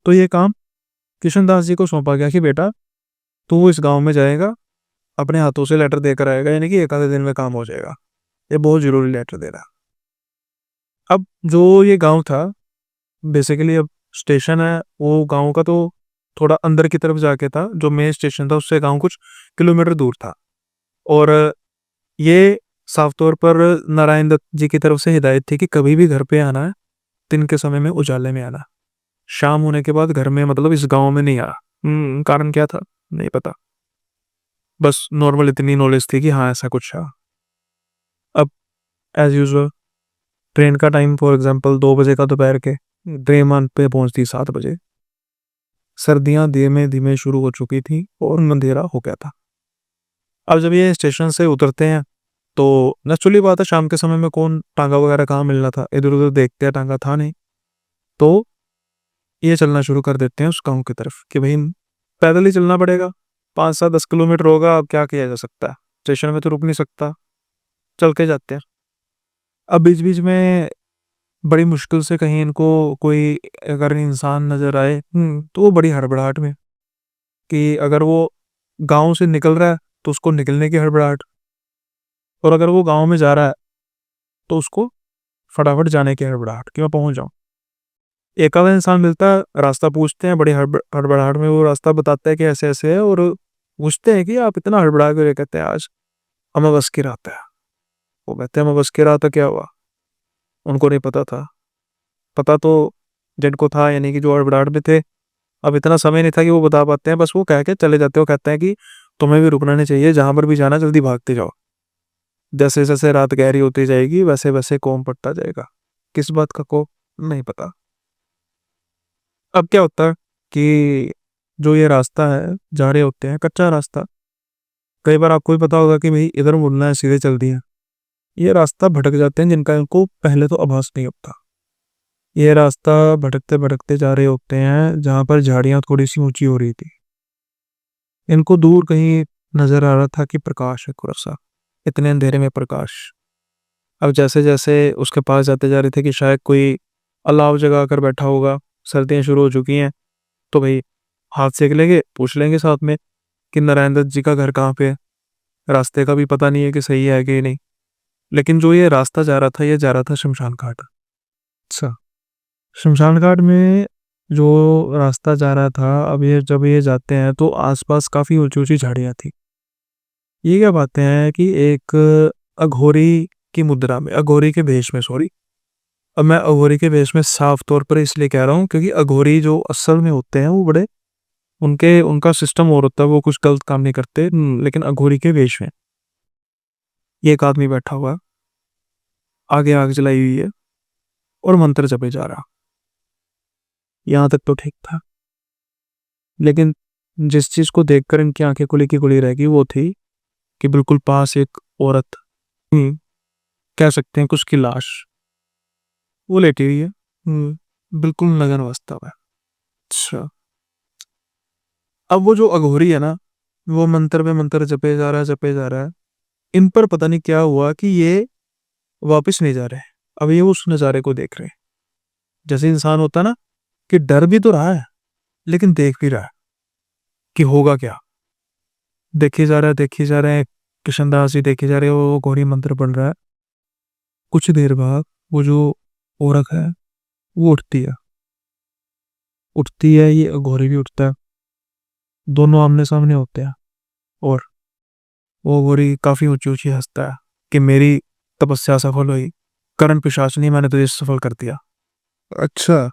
तो ये काम किशन दास जी को सौंपा गया कि बेटा तू इस गांव में जाएगा, अपने हाथों से लेटर देकर आएगा, यानी कि एक आधे दिन में काम हो जाएगा। ये बहुत जरूरी लेटर दे रहा। अब जो ये गांव था, बेसिकली अब स्टेशन है वो गांव का तो थोड़ा अंदर की तरफ जाके था। जो मेन स्टेशन था उससे गांव कुछ किलोमीटर दूर था। और ये साफ तौर पर नारायण दत्त जी की तरफ से हिदायत थी कि कभी भी घर पे आना है, दिन के समय में उजाले में आना, शाम होने के बाद घर में, मतलब इस गांव में नहीं आना। कारण क्या था नहीं पता, बस नॉर्मल इतनी नॉलेज थी कि हाँ ऐसा कुछ है। अब एज यूजल ट्रेन का टाइम फॉर एग्जांपल 2 बजे का दोपहर के, ट्रेन मान पे पहुंचती 7 बजे। सर्दियां धीमे धीमे शुरू हो चुकी थी और अंधेरा हो गया था। अब जब ये स्टेशन से उतरते हैं तो नेचुरली बात है शाम के समय में कौन टांगा वगैरह कहाँ मिलना था, इधर उधर देखते हैं टांगा था नहीं। तो ये चलना शुरू कर देते हैं उस गाँव की तरफ कि भाई पैदल ही चलना पड़ेगा, 5-7-10 किलोमीटर होगा, अब क्या किया जा सकता है, स्टेशन में तो रुक नहीं सकता, चल के जाते हैं। अब बीच बीच में बड़ी मुश्किल से कहीं इनको कोई अगर इंसान नजर आए तो वो बड़ी हड़बड़ाहट में, कि अगर वो गांव से निकल रहा है तो उसको निकलने की हड़बड़ाहट, और अगर वो गांव में जा रहा है तो उसको फटाफट जाने की हड़बड़ाहट कि मैं पहुंच जाऊं। एक आधा इंसान मिलता है, रास्ता पूछते हैं, बड़ी हड़बड़ाहट में वो रास्ता बताता है कि ऐसे ऐसे है, और पूछते हैं कि आप इतना हड़बड़ा कर कहते हैं आज हमें बस की रात है। वो कहते हैं हमें बस की रात है, क्या हुआ? उनको नहीं पता था। पता तो जिनको था, यानी कि जो हड़बड़ाहट में थे, अब इतना समय नहीं था कि वो बता पाते हैं, बस वो कह के चले जाते हो। कहते हैं कि तुम्हें भी रुकना नहीं चाहिए, जहां पर भी जाना जल्दी भागते जाओ, जैसे जैसे रात गहरी होती जाएगी वैसे वैसे कोम पड़ता जाएगा। किस बात का को नहीं पता। अब क्या होता है कि जो ये रास्ता है जा रहे होते हैं, कच्चा रास्ता, कई बार आपको भी पता होगा कि भाई इधर मुड़ना है, सीधे चल दिया। ये रास्ता भटक जाते हैं जिनका इनको पहले तो आभास नहीं होता। ये रास्ता भटकते भटकते जा रहे होते हैं जहां पर झाड़ियां थोड़ी सी ऊंची हो रही थी। इनको दूर कहीं नजर आ रहा था कि प्रकाश है थोड़ा सा, इतने अंधेरे में प्रकाश। अब जैसे जैसे उसके पास जाते जा रहे थे कि शायद कोई अलाव जगा कर बैठा होगा, सर्दियां शुरू हो चुकी हैं, तो भाई हाथ सेक लेंगे, पूछ लेंगे साथ में कि नारायण दत्त जी का घर कहाँ पे है। रास्ते का भी पता नहीं है कि सही है कि नहीं। लेकिन जो ये रास्ता जा रहा था, ये जा रहा था शमशान घाट। अच्छा, शमशान घाट में जो रास्ता जा रहा था, अब ये जब ये जाते हैं तो आसपास काफी ऊंची ऊंची झाड़ियां थी। ये क्या बातें हैं कि एक अघोरी की मुद्रा में, अघोरी के भेष में, सॉरी, अब मैं अघोरी के भेष में साफ तौर पर इसलिए कह रहा हूँ क्योंकि अघोरी जो असल में होते हैं वो बड़े, उनके उनका सिस्टम और होता है, वो कुछ गलत काम नहीं करते। लेकिन अघोरी के वेश में ये एक आदमी बैठा हुआ है, आगे आग जलाई हुई है और मंत्र जपे जा रहा। यहाँ तक तो ठीक था, लेकिन जिस चीज को देखकर इनकी आंखें खुली की खुली रह गई वो थी कि बिल्कुल पास एक औरत, कह सकते हैं कि उसकी लाश, वो लेटी हुई है, बिल्कुल नग्न अवस्था में। अच्छा, अब वो जो अघोरी है ना, वो मंत्र पे मंत्र जपे जा रहा है, जपे जा रहा है। इन पर पता नहीं क्या हुआ कि ये वापस नहीं जा रहे। अब ये उस नज़ारे को देख रहे हैं, जैसे इंसान होता है ना कि डर भी तो रहा है लेकिन देख भी रहा है कि होगा क्या। देखे जा रहा है, देखे जा रहे हैं, कृष्णदास जी देखे जा रहे हैं, वो गौरी मंत्र पढ़ रहा है। कुछ देर बाद वो जो औरत है वो उठती है, उठती है, ये गौरी भी उठता है, दोनों आमने सामने होते हैं। और वो गौरी काफी ऊंची ऊंची हंसता है कि मेरी तपस्या सफल हुई, कर्ण पिशाचनी, मैंने तुझे सफल कर दिया। अच्छा।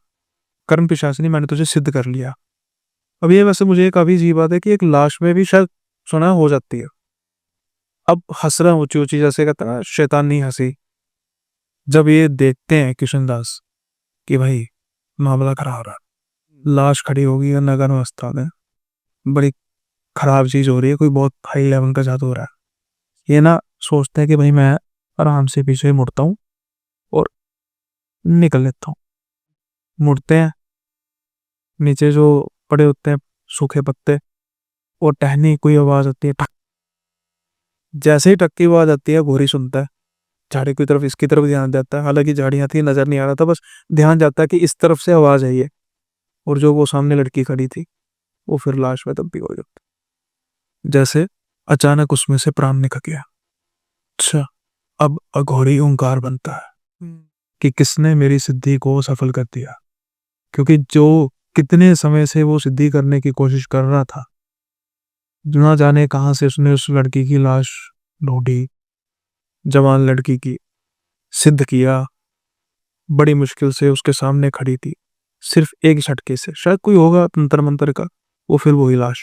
कर्ण पिशाचनी, मैंने तुझे सिद्ध कर लिया। अब ये वैसे मुझे काफी अजीब बात है कि एक लाश में भी शायद सुना हो जाती है। अब हंस रहा ऊंची ऊंची, जैसे कहता है ना शैतानी हंसी। जब ये देखते हैं कृष्णदास कि भाई मामला खराब हो रहा है, लाश खड़ी होगी और नगन अवस्था में, बड़ी खराब चीज हो रही है, कोई बहुत हाई लेवल का जादू हो रहा है। ये ना सोचते हैं कि भाई मैं आराम से पीछे मुड़ता हूँ और निकल लेता हूँ। मुड़ते हैं, नीचे जो पड़े होते हैं सूखे पत्ते, और टहनी कोई आवाज आती है, ठक। जैसे ही टक की आवाज आती है घोरी सुनता है, झाड़ी की तरफ, इसकी तरफ ध्यान जाता है। हालांकि झाड़ियां थी, नजर नहीं आ रहा था, बस ध्यान जाता है कि इस तरफ से आवाज आई है। और जो वो सामने लड़की खड़ी थी वो फिर लाश में तब्दील हो जाती, जैसे अचानक उसमें से प्राण निकल गया। अच्छा, अब अघोरी ओंकार बनता है कि किसने मेरी सिद्धि को सफल कर दिया। क्योंकि जो कितने समय से वो सिद्धि करने की कोशिश कर रहा था, ना जाने कहां से उसने उस लड़की की लाश ढूंढी, जवान लड़की की, सिद्ध किया, बड़ी मुश्किल से उसके सामने खड़ी थी, सिर्फ एक झटके से, शायद कोई होगा तंत्र मंत्र का, वो फिर वही लाश।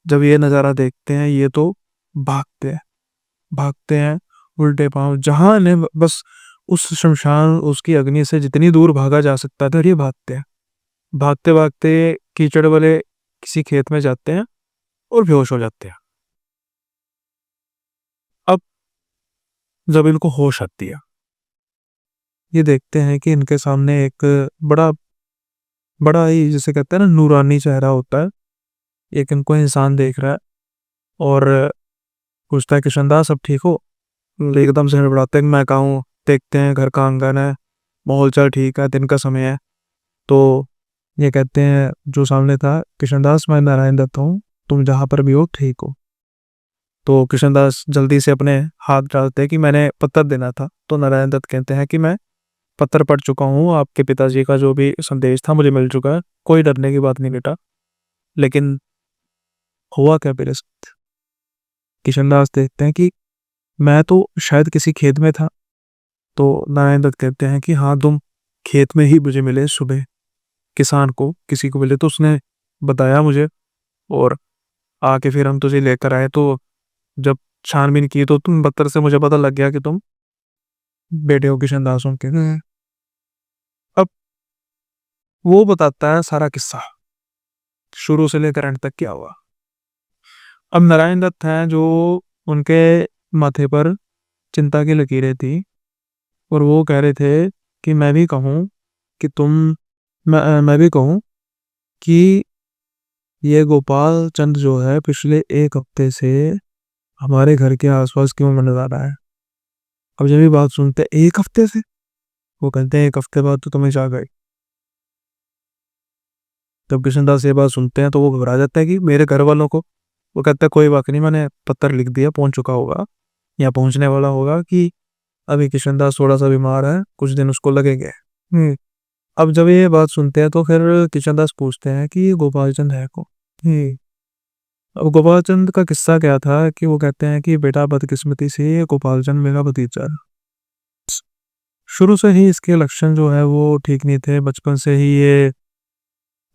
जब ये नज़ारा देखते हैं ये तो भागते हैं, भागते हैं उल्टे पांव, जहां ने बस उस शमशान, उसकी अग्नि से जितनी दूर भागा जा सकता था, ये भागते हैं। भागते भागते कीचड़ वाले किसी खेत में जाते हैं और बेहोश हो जाते हैं। अब जब इनको होश आती है, ये देखते हैं कि इनके सामने एक बड़ा बड़ा ही, जिसे कहते हैं ना, नूरानी चेहरा होता है। एक इनको इंसान देख रहा है और पूछता है, किशनदास सब ठीक हो? एकदम से हड़बड़ाते हैं कि मैं कहाँ हूँ। देखते हैं घर का आंगन है, माहौल चाल ठीक है, दिन का समय है। तो ये कहते हैं जो सामने था, किशनदास मैं नारायण दत्त हूँ, तुम जहाँ पर भी हो ठीक हो? तो किशनदास जल्दी से अपने हाथ डालते हैं कि मैंने पत्र देना था। तो नारायण दत्त कहते हैं कि मैं पत्र पढ़ चुका हूँ, आपके पिताजी का जो भी संदेश था मुझे मिल चुका है, कोई डरने की बात नहीं बेटा। लेकिन हुआ क्या मेरे साथ? किशनदास देखते हैं कि मैं तो शायद किसी खेत में था। तो नारायण दत्त कहते हैं कि हाँ तुम खेत में ही मुझे मिले सुबह, किसान को किसी को मिले तो उसने बताया मुझे, और आके फिर हम तुझे लेकर आए। तो जब छानबीन की तो तुम बत्तर से मुझे पता लग गया कि तुम बेटे हो किशन दासों के। अब वो बताता है सारा किस्सा शुरू से लेकर एंड तक क्या हुआ। अब नारायण दत्त हैं जो उनके माथे पर चिंता की लकीरें थी और वो कह रहे थे कि मैं भी कहूँ कि मैं भी कहूँ कि ये गोपाल चंद जो है पिछले एक हफ्ते से हमारे घर के आसपास क्यों मंडरा आ रहा है। अब जब ये बात सुनते हैं एक हफ्ते से, वो कहते हैं एक हफ्ते बाद तो तुम्हें जा गए। तब कृष्णदास ये बात सुनते हैं तो वो घबरा जाता है कि मेरे घर वालों को, वो कहता है कोई बात नहीं, मैंने पत्र लिख दिया, पहुंच चुका होगा या पहुंचने वाला होगा कि अभी कृष्णदास थोड़ा सा बीमार है, कुछ दिन उसको लगेंगे। अब जब ये बात सुनते हैं तो फिर कृष्णदास पूछते हैं कि ये गोपाल चंद है कौन। अब गोपाल चंद का किस्सा क्या था कि वो कहते हैं कि बेटा बदकिस्मती से ये गोपाल चंद मेरा भतीजा है। शुरू से ही इसके लक्षण जो है वो ठीक नहीं थे, बचपन से ही ये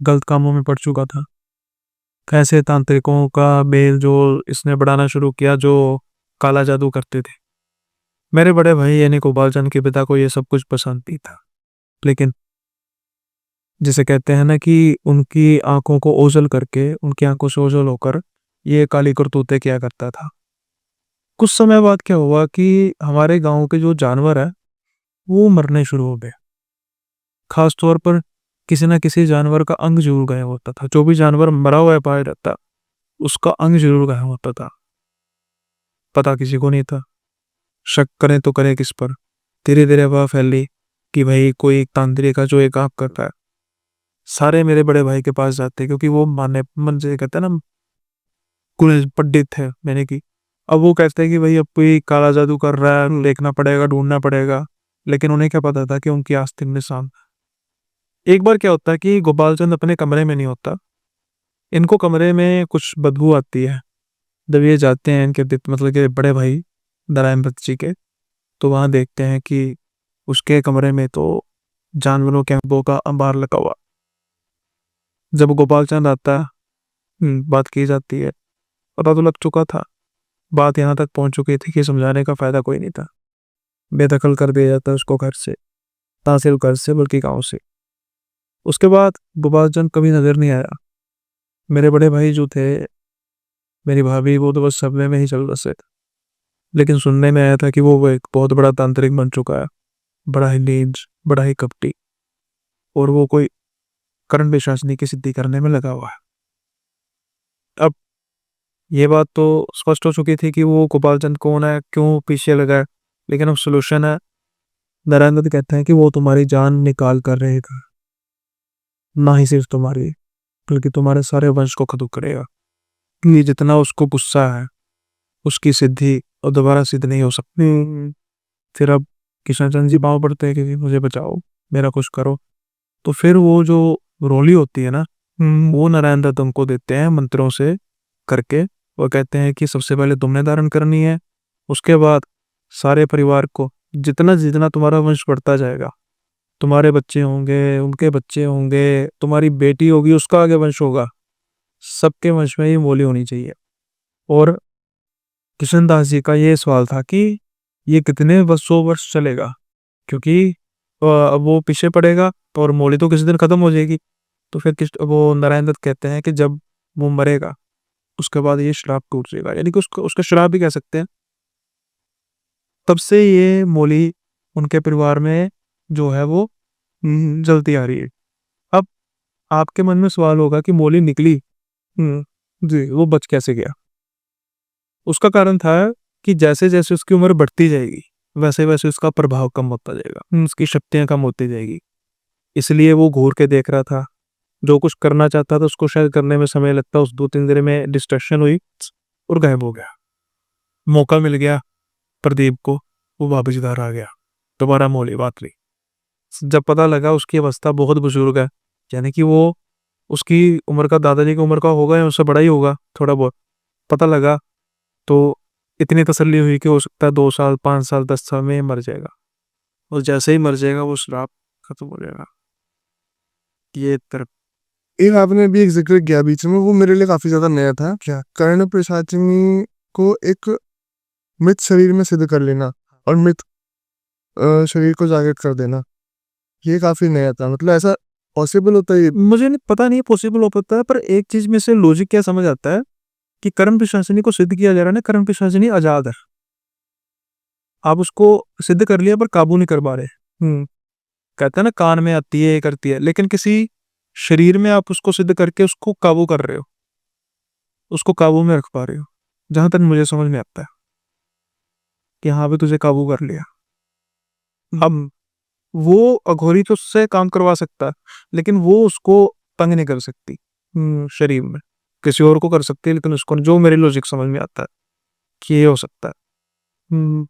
गलत कामों में पड़ चुका था। कैसे तांत्रिकों का बेल जो इसने बढ़ाना शुरू किया जो काला जादू करते थे। मेरे बड़े भाई यानी गोपाल चंद के पिता को ये सब कुछ पसंद भी था, लेकिन जिसे कहते हैं ना कि उनकी आंखों को ओझल करके, उनकी आंखों से ओझल होकर ये काली करतूतें किया करता था। कुछ समय बाद क्या हुआ कि हमारे गांव के जो जानवर है वो मरने शुरू हो गए। खास तौर पर किसी ना किसी जानवर का अंग जरूर गायब होता था। जो भी जानवर मरा हुआ पाया जाता उसका अंग जरूर गायब होता था। पता किसी को नहीं था, शक करें तो करें किस पर। धीरे धीरे वह फैली कि भाई कोई तांत्रिक है जो एक काम करता है। सारे मेरे बड़े भाई के पास जाते क्योंकि वो माने मन से कहते हैं ना, कुल पंडित है मैंने की। अब वो कहते हैं कि भाई अब कोई काला जादू कर रहा है, देखना पड़ेगा, ढूंढना पड़ेगा। लेकिन उन्हें क्या पता था कि उनकी आस्तीन निशान। एक बार क्या होता है कि गोपाल चंद अपने कमरे में नहीं होता, इनको कमरे में कुछ बदबू आती है। जब ये जाते हैं इनके मतलब के बड़े भाई नारायण दत्त जी के, तो वहां देखते हैं कि उसके कमरे में तो जानवरों के अंगों का अंबार लगा हुआ। जब गोपाल चंद आता है, बात की जाती है। पता तो लग चुका था, बात यहाँ तक पहुंच चुकी थी कि समझाने का फायदा कोई नहीं था। बेदखल कर दिया जाता है उसको घर से, तहसील घर से बल्कि गाँव से। उसके बाद गोपाल चंद कभी नजर नहीं आया। मेरे बड़े भाई जो थे, मेरी भाभी, वो तो बस सपने में ही चल बसे थे। लेकिन सुनने में आया था कि वो एक बहुत बड़ा तांत्रिक बन चुका है, बड़ा ही नीच, बड़ा ही कपटी, और वो कोई करण विश्वासनी की सिद्धि करने में लगा हुआ है। अब ये बात तो स्पष्ट हो चुकी थी कि वो गोपाल चंद कौन है, क्यों पीछे लगा है। लेकिन अब सोल्यूशन है। नारायण दत्त कहते हैं कि वो तुम्हारी जान निकाल कर रहेगा, ना ही सिर्फ तुम्हारी बल्कि तुम्हारे सारे वंश को खत्म करेगा। ये जितना उसको गुस्सा है, उसकी सिद्धि और दोबारा सिद्ध नहीं हो सकती। फिर अब किशन जी पाँव पड़ते हैं कि मुझे बचाओ, मेरा कुछ करो। तो फिर वो जो रोली होती है ना, वो नारायण दत्त उनको देते हैं मंत्रों से करके। वो कहते हैं कि सबसे पहले तुमने धारण करनी है, उसके बाद सारे परिवार को, जितना जितना तुम्हारा वंश बढ़ता जाएगा, तुम्हारे बच्चे होंगे, उनके बच्चे होंगे, तुम्हारी बेटी होगी, उसका आगे वंश होगा, सबके वंश में ये मोली होनी चाहिए। और किशनदास जी का ये सवाल था कि ये कितने वर्षों वर्ष चलेगा, क्योंकि अब वो पीछे पड़ेगा और मोली तो किसी दिन खत्म हो जाएगी। तो फिर वो नारायण दत्त कहते हैं कि जब वो मरेगा उसके बाद ये श्राप टूट जाएगा, यानी कि उसका उसका श्राप भी कह सकते हैं। तब से ये मोली उनके परिवार में जो है वो जलती आ रही है। अब आपके मन में सवाल होगा कि मोली निकली, जी, वो बच कैसे गया। उसका कारण था कि जैसे जैसे उसकी उम्र बढ़ती जाएगी वैसे वैसे उसका प्रभाव कम होता जाएगा, उसकी शक्तियां कम होती जाएगी। इसलिए वो घूर के देख रहा था, जो कुछ करना चाहता था उसको शायद करने में समय लगता, उस 2-3 दिन में डिस्ट्रक्शन हुई और गायब हो गया। मौका मिल गया प्रदीप को, वो वापस इधर आ गया, दोबारा मोली बात रही। जब पता लगा उसकी अवस्था बहुत बुजुर्ग है, यानी कि वो उसकी उम्र का, दादाजी की उम्र का होगा या उससे बड़ा ही होगा थोड़ा बहुत, पता लगा, तो इतनी तसल्ली हुई कि हो सकता है 2 साल, 5 साल, 10 साल में मर जाएगा। और जैसे ही मर जाएगा वो श्राप खत्म हो जाएगा। ये तरफ एक आपने भी एक जिक्र किया बीच में, वो मेरे लिए काफी ज्यादा नया था। क्या कर्ण पिशाचिनी को एक मृत शरीर में सिद्ध कर लेना और मृत शरीर को जागृत कर देना, ये काफी नया था। मतलब ऐसा पॉसिबल होता है ये? मुझे नहीं पता, नहीं पॉसिबल हो पाता है, पर एक चीज में से लॉजिक क्या समझ आता है कि करण पिशाचिनी को सिद्ध किया जा रहा है ना, करण पिशाचिनी आजाद है, आप उसको सिद्ध कर लिया पर काबू नहीं कर पा रहे। कहते हैं ना कान में आती है, ये करती है, लेकिन किसी शरीर में आप उसको सिद्ध करके उसको काबू कर रहे हो, उसको काबू में रख पा रहे हो, जहां तक मुझे समझ में आता है कि हाँ भी तुझे काबू कर लिया। अब वो अघोरी तो उससे काम करवा सकता है, लेकिन वो उसको तंग नहीं कर सकती शरीर में, किसी और को कर सकती है, लेकिन उसको, जो मेरे लॉजिक समझ में आता है कि ये हो सकता है।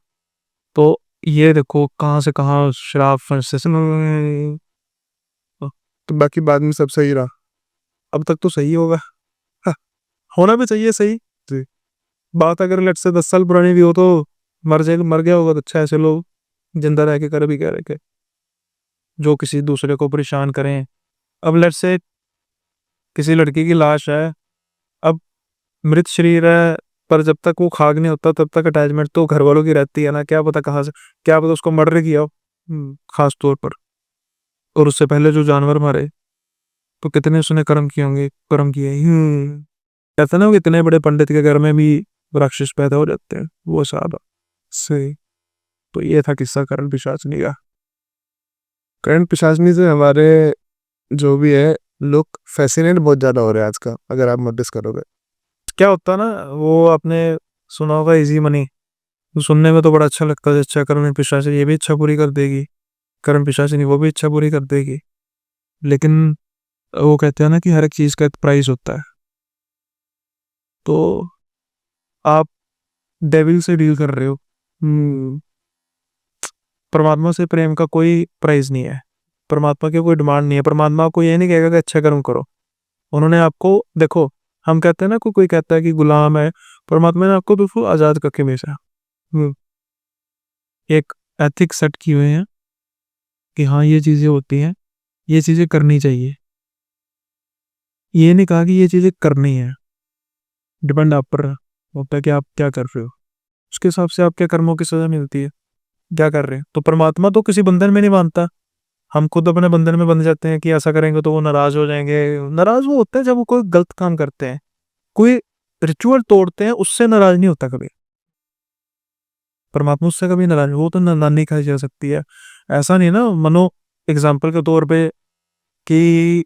तो ये देखो कहाँ से कहाँ शराब फ्रांसिस। तो बाकी बाद में सब सही रहा? अब तक तो सही होगा। हाँ, होना भी चाहिए सही। जी। बात अगर लेट से 10 साल पुरानी भी हो तो मर गया होगा तो अच्छा, ऐसे लोग जिंदा रह के कर भी कह रहे के जो किसी दूसरे को परेशान करें। अब लेट से किसी लड़की की लाश है, अब मृत शरीर है, पर जब तक वो खाक नहीं होता तब तक अटैचमेंट तो घर वालों की रहती है ना, क्या पता कहाँ से, क्या पता उसको मर्डर किया हो खास तौर पर, और उससे पहले जो जानवर मारे तो कितने उसने कर्म किए होंगे, कर्म किए। कहते हैं ना वो इतने बड़े पंडित के घर में भी राक्षस पैदा हो जाते हैं, वो साहब सही। तो ये था किस्सा करण पिशाचनी का। करण पिशाचनी से हमारे जो भी है लोग फैसिनेट बहुत ज्यादा हो रहे हैं आज का, अगर आप नोटिस करोगे। क्या होता है ना, वो आपने सुना होगा इजी मनी, सुनने में तो बड़ा अच्छा लगता है, अच्छा करण पिशाचनी ये भी इच्छा पूरी कर देगी, करण पिशाचनी वो भी इच्छा पूरी कर देगी, लेकिन वो कहते हैं ना कि हर एक चीज का एक प्राइस होता है। तो आप डेविल से डील कर रहे हो, परमात्मा से प्रेम का कोई प्राइस नहीं है, परमात्मा की कोई डिमांड नहीं है, परमात्मा आपको ये नहीं कहेगा कि अच्छा कर्म करो। उन्होंने आपको, देखो हम कहते हैं ना कोई कहता है कि गुलाम है, परमात्मा ने आपको बिल्कुल आजाद करके भेजा। एक एथिक्स सेट किए हुए हैं कि हाँ ये चीजें होती हैं, ये चीजें करनी चाहिए, ये नहीं कहा कि ये चीजें करनी है, डिपेंड आप पर होता है कि आप क्या कर रहे हो, उसके हिसाब से आपके कर्मों की सजा मिलती है, क्या कर रहे हैं। तो परमात्मा तो किसी बंधन में नहीं बांधता, हम खुद अपने बंधन में बंध जाते हैं कि ऐसा करेंगे तो वो नाराज हो जाएंगे। नाराज वो होते हैं जब वो कोई गलत काम करते हैं, कोई रिचुअल तोड़ते हैं, उससे नाराज नहीं होता कभी परमात्मा, उससे कभी नाराज, वो तो नानी खाई जा सकती है। ऐसा नहीं ना, मनो एग्जाम्पल के तौर पे कि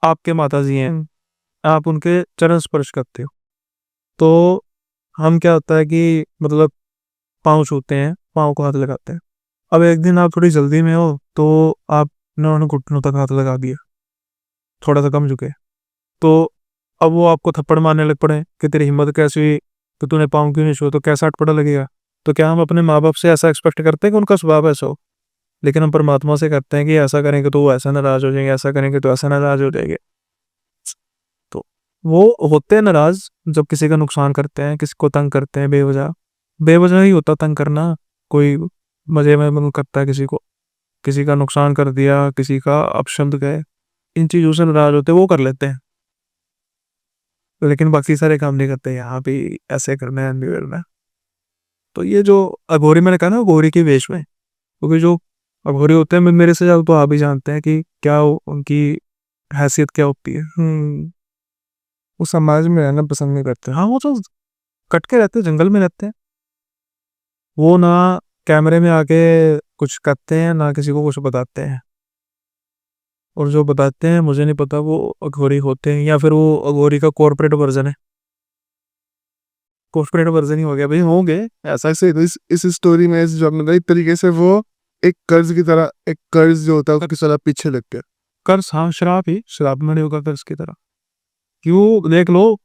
आपके माता जी हैं, आप उनके चरण स्पर्श करते हो, तो हम क्या होता है कि मतलब पाँव छूते हैं, पाँव को हाथ लगाते हैं। अब एक दिन आप थोड़ी जल्दी में हो तो आपने उन्होंने घुटनों तक हाथ लगा दिया, थोड़ा सा कम झुके, तो अब वो आपको थप्पड़ मारने लग पड़े कि तेरी हिम्मत कैसी हुई, तो तूने पाँव क्यों नहीं छुआ, तो कैसा अटपटा लगेगा। तो क्या हम अपने माँ बाप से ऐसा एक्सपेक्ट करते हैं कि उनका स्वभाव ऐसा हो, लेकिन हम परमात्मा से करते हैं कि ऐसा करेंगे तो वो ऐसा नाराज हो जाएंगे, ऐसा करेंगे तो ऐसा नाराज हो जाएंगे। तो वो होते हैं नाराज जब किसी का नुकसान करते हैं, किसी को तंग करते हैं बेवजह, बेवजह ही होता तंग करना, कोई मजे में मन करता है किसी को, किसी का नुकसान कर दिया, किसी का अपशब्द गए, इन चीजों से नाराज होते वो कर लेते हैं, लेकिन बाकी सारे काम नहीं करते, यहाँ भी ऐसे करना है नहीं करना है। तो ये जो अघोरी मैंने कहा ना, अघोरी के वेश में, क्योंकि जो अघोरी होते हैं मेरे से ज्यादा तो आप ही जानते हैं कि क्या उनकी हैसियत क्या होती है। वो समाज में रहना पसंद नहीं करते। हाँ वो तो कट के रहते हैं, जंगल में रहते हैं, वो ना कैमरे में आके कुछ करते हैं ना किसी को कुछ बताते हैं, और जो बताते हैं मुझे नहीं पता वो अघोरी होते हैं या फिर वो अघोरी का कॉर्पोरेट वर्जन है, कॉर्पोरेट वर्जन ही हो गया भाई, होंगे ऐसा। ऐसे तो इस स्टोरी में जो आपने बताया, एक तरीके से वो एक कर्ज की तरह, एक कर्ज जो होता है उसकी तरह पीछे लग गया। कर्ज, हाँ शराब ही, शराब में नहीं होगा कर्ज की तरह। क्यों देख लो,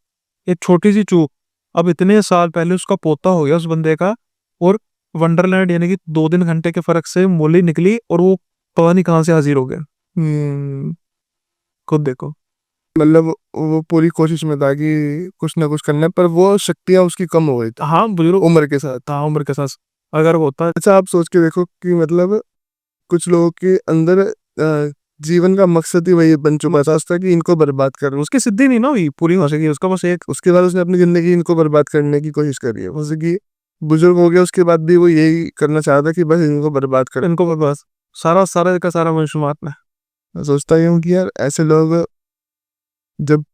एक छोटी सी चूक, अब इतने साल पहले उसका पोता हो गया उस बंदे का, और वंडरलैंड यानी कि 2 दिन घंटे के फर्क से मोली निकली और वो पता नहीं कहाँ से हाजिर हो गया। खुद देखो। मतलब वो पूरी कोशिश में था कि कुछ ना कुछ करना है, पर वो शक्तियां उसकी कम हो गई थी हाँ बुजुर्ग, उम्र के साथ। था उम्र के साथ, अगर वो होता। अच्छा, आप सोच के देखो कि मतलब कुछ लोगों के अंदर जीवन का मकसद ही वही बन चुका था कि इनको बर्बाद करना। उसकी सिद्धि नहीं ना हुई पूरी हो सकी, उसका बस एक, उसके बाद उसने अपनी जिंदगी इनको बर्बाद करने की कोशिश करी है, जैसे कि बुजुर्ग हो गया उसके बाद भी वो यही करना चाहता कि बस इनको बर्बाद कर। इनको बस सारा सारा का सारा वंश मारना है। मैं सोचता ही हूँ कि यार ऐसे लोग जब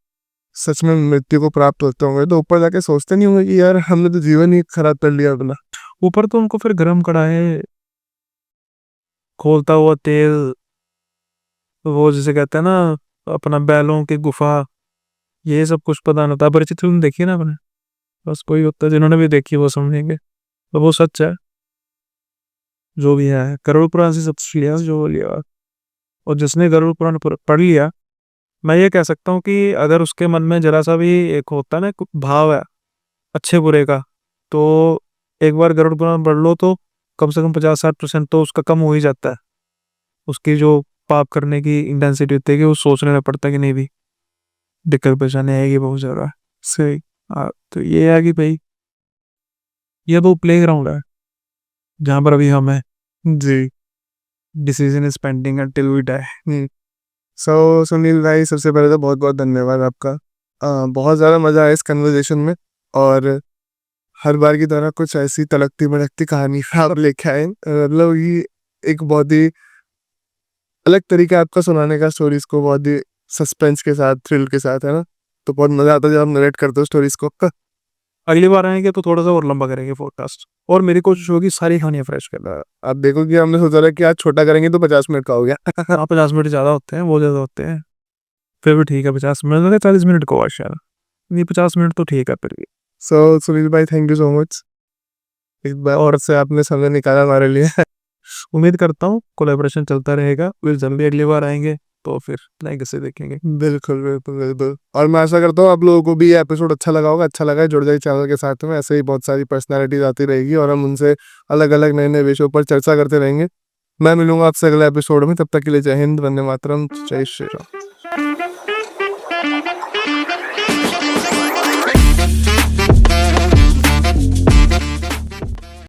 सच में मृत्यु को प्राप्त होते होंगे तो ऊपर जाके सोचते नहीं होंगे कि यार हमने तो जीवन ही खराब कर लिया अपना। ऊपर तो उनको फिर गरम कढ़ाई, खोलता हुआ तेल, वो जिसे कहते हैं ना अपना बैलों की गुफा, ये सब कुछ पता नहीं होता। परिचित फिल्म देखी है ना आपने? बस कोई होता है, जिन्होंने भी देखी वो समझेंगे। तो वो सच है, जो भी है गरुड़ पुराण से सब लिया जो लिया। और जिसने गरुड़ पुराण पढ़ लिया, मैं ये कह सकता हूँ कि अगर उसके मन में जरा सा भी एक होता है ना, एक भाव है अच्छे बुरे का, तो एक बार गरुड़ पुराण पढ़ लो तो कम से कम 50-60% तो उसका कम हो ही जाता है। उसकी जो पाप करने की इंटेंसिटी होती है कि वो सोचने में पड़ता है कि नहीं भी दिक्कत परेशानी आएगी बहुत ज्यादा। सही। तो ये है कि भाई ये वो प्ले ग्राउंड है जहाँ पर अभी हम हैं। जी। Decision is pending until we die. Sunil भाई, सबसे पहले तो बहुत बहुत धन्यवाद आपका। बहुत ज़्यादा मज़ा आया इस कन्वर्जेशन में, और हर बार की तरह कुछ ऐसी तलकती भड़कती कहानी आप लेके आए। मतलब ये एक बहुत ही अलग तरीका है आपका सुनाने का स्टोरीज को, बहुत ही सस्पेंस के साथ, थ्रिल के साथ, है ना। तो बहुत मज़ा आता है जब आप नरेट करते हो स्टोरीज को। अगली बार आएंगे तो थोड़ा सा और लंबा करेंगे पॉडकास्ट, और मेरी कोशिश होगी सारी कहानियां फ्रेश करना। आप देखो कि हमने सोचा था कि आज छोटा करेंगे तो 50 मिनट का हो गया। हाँ, 50 मिनट ज़्यादा होते हैं, बहुत ज़्यादा होते हैं। फिर भी ठीक है, 50 मिनट लगे, 40 मिनट को आज शायद नहीं, 50 मिनट तो ठीक है फिर भी। सुनील भाई, थैंक यू सो मच, एक बार और से आपने समय निकाला हमारे लिए। उम्मीद करता हूँ कोलेब्रेशन चलता रहेगा, फिर जब भी अगली बार आएंगे तो फिर लाइक से देखेंगे। बिल्कुल बिल्कुल बिल्कुल। और मैं आशा करता हूँ आप लोगों को भी ये एपिसोड अच्छा लगा होगा। अच्छा लगा है, जुड़ जाइए चैनल के साथ में, ऐसे ही बहुत सारी पर्सनालिटीज आती रहेगी और हम उनसे अलग अलग नए नए विषयों पर चर्चा करते रहेंगे। मैं मिलूंगा आपसे अगले एपिसोड में, तब तक के लिए जय हिंद, वंदे मातरम, जय श्री राम।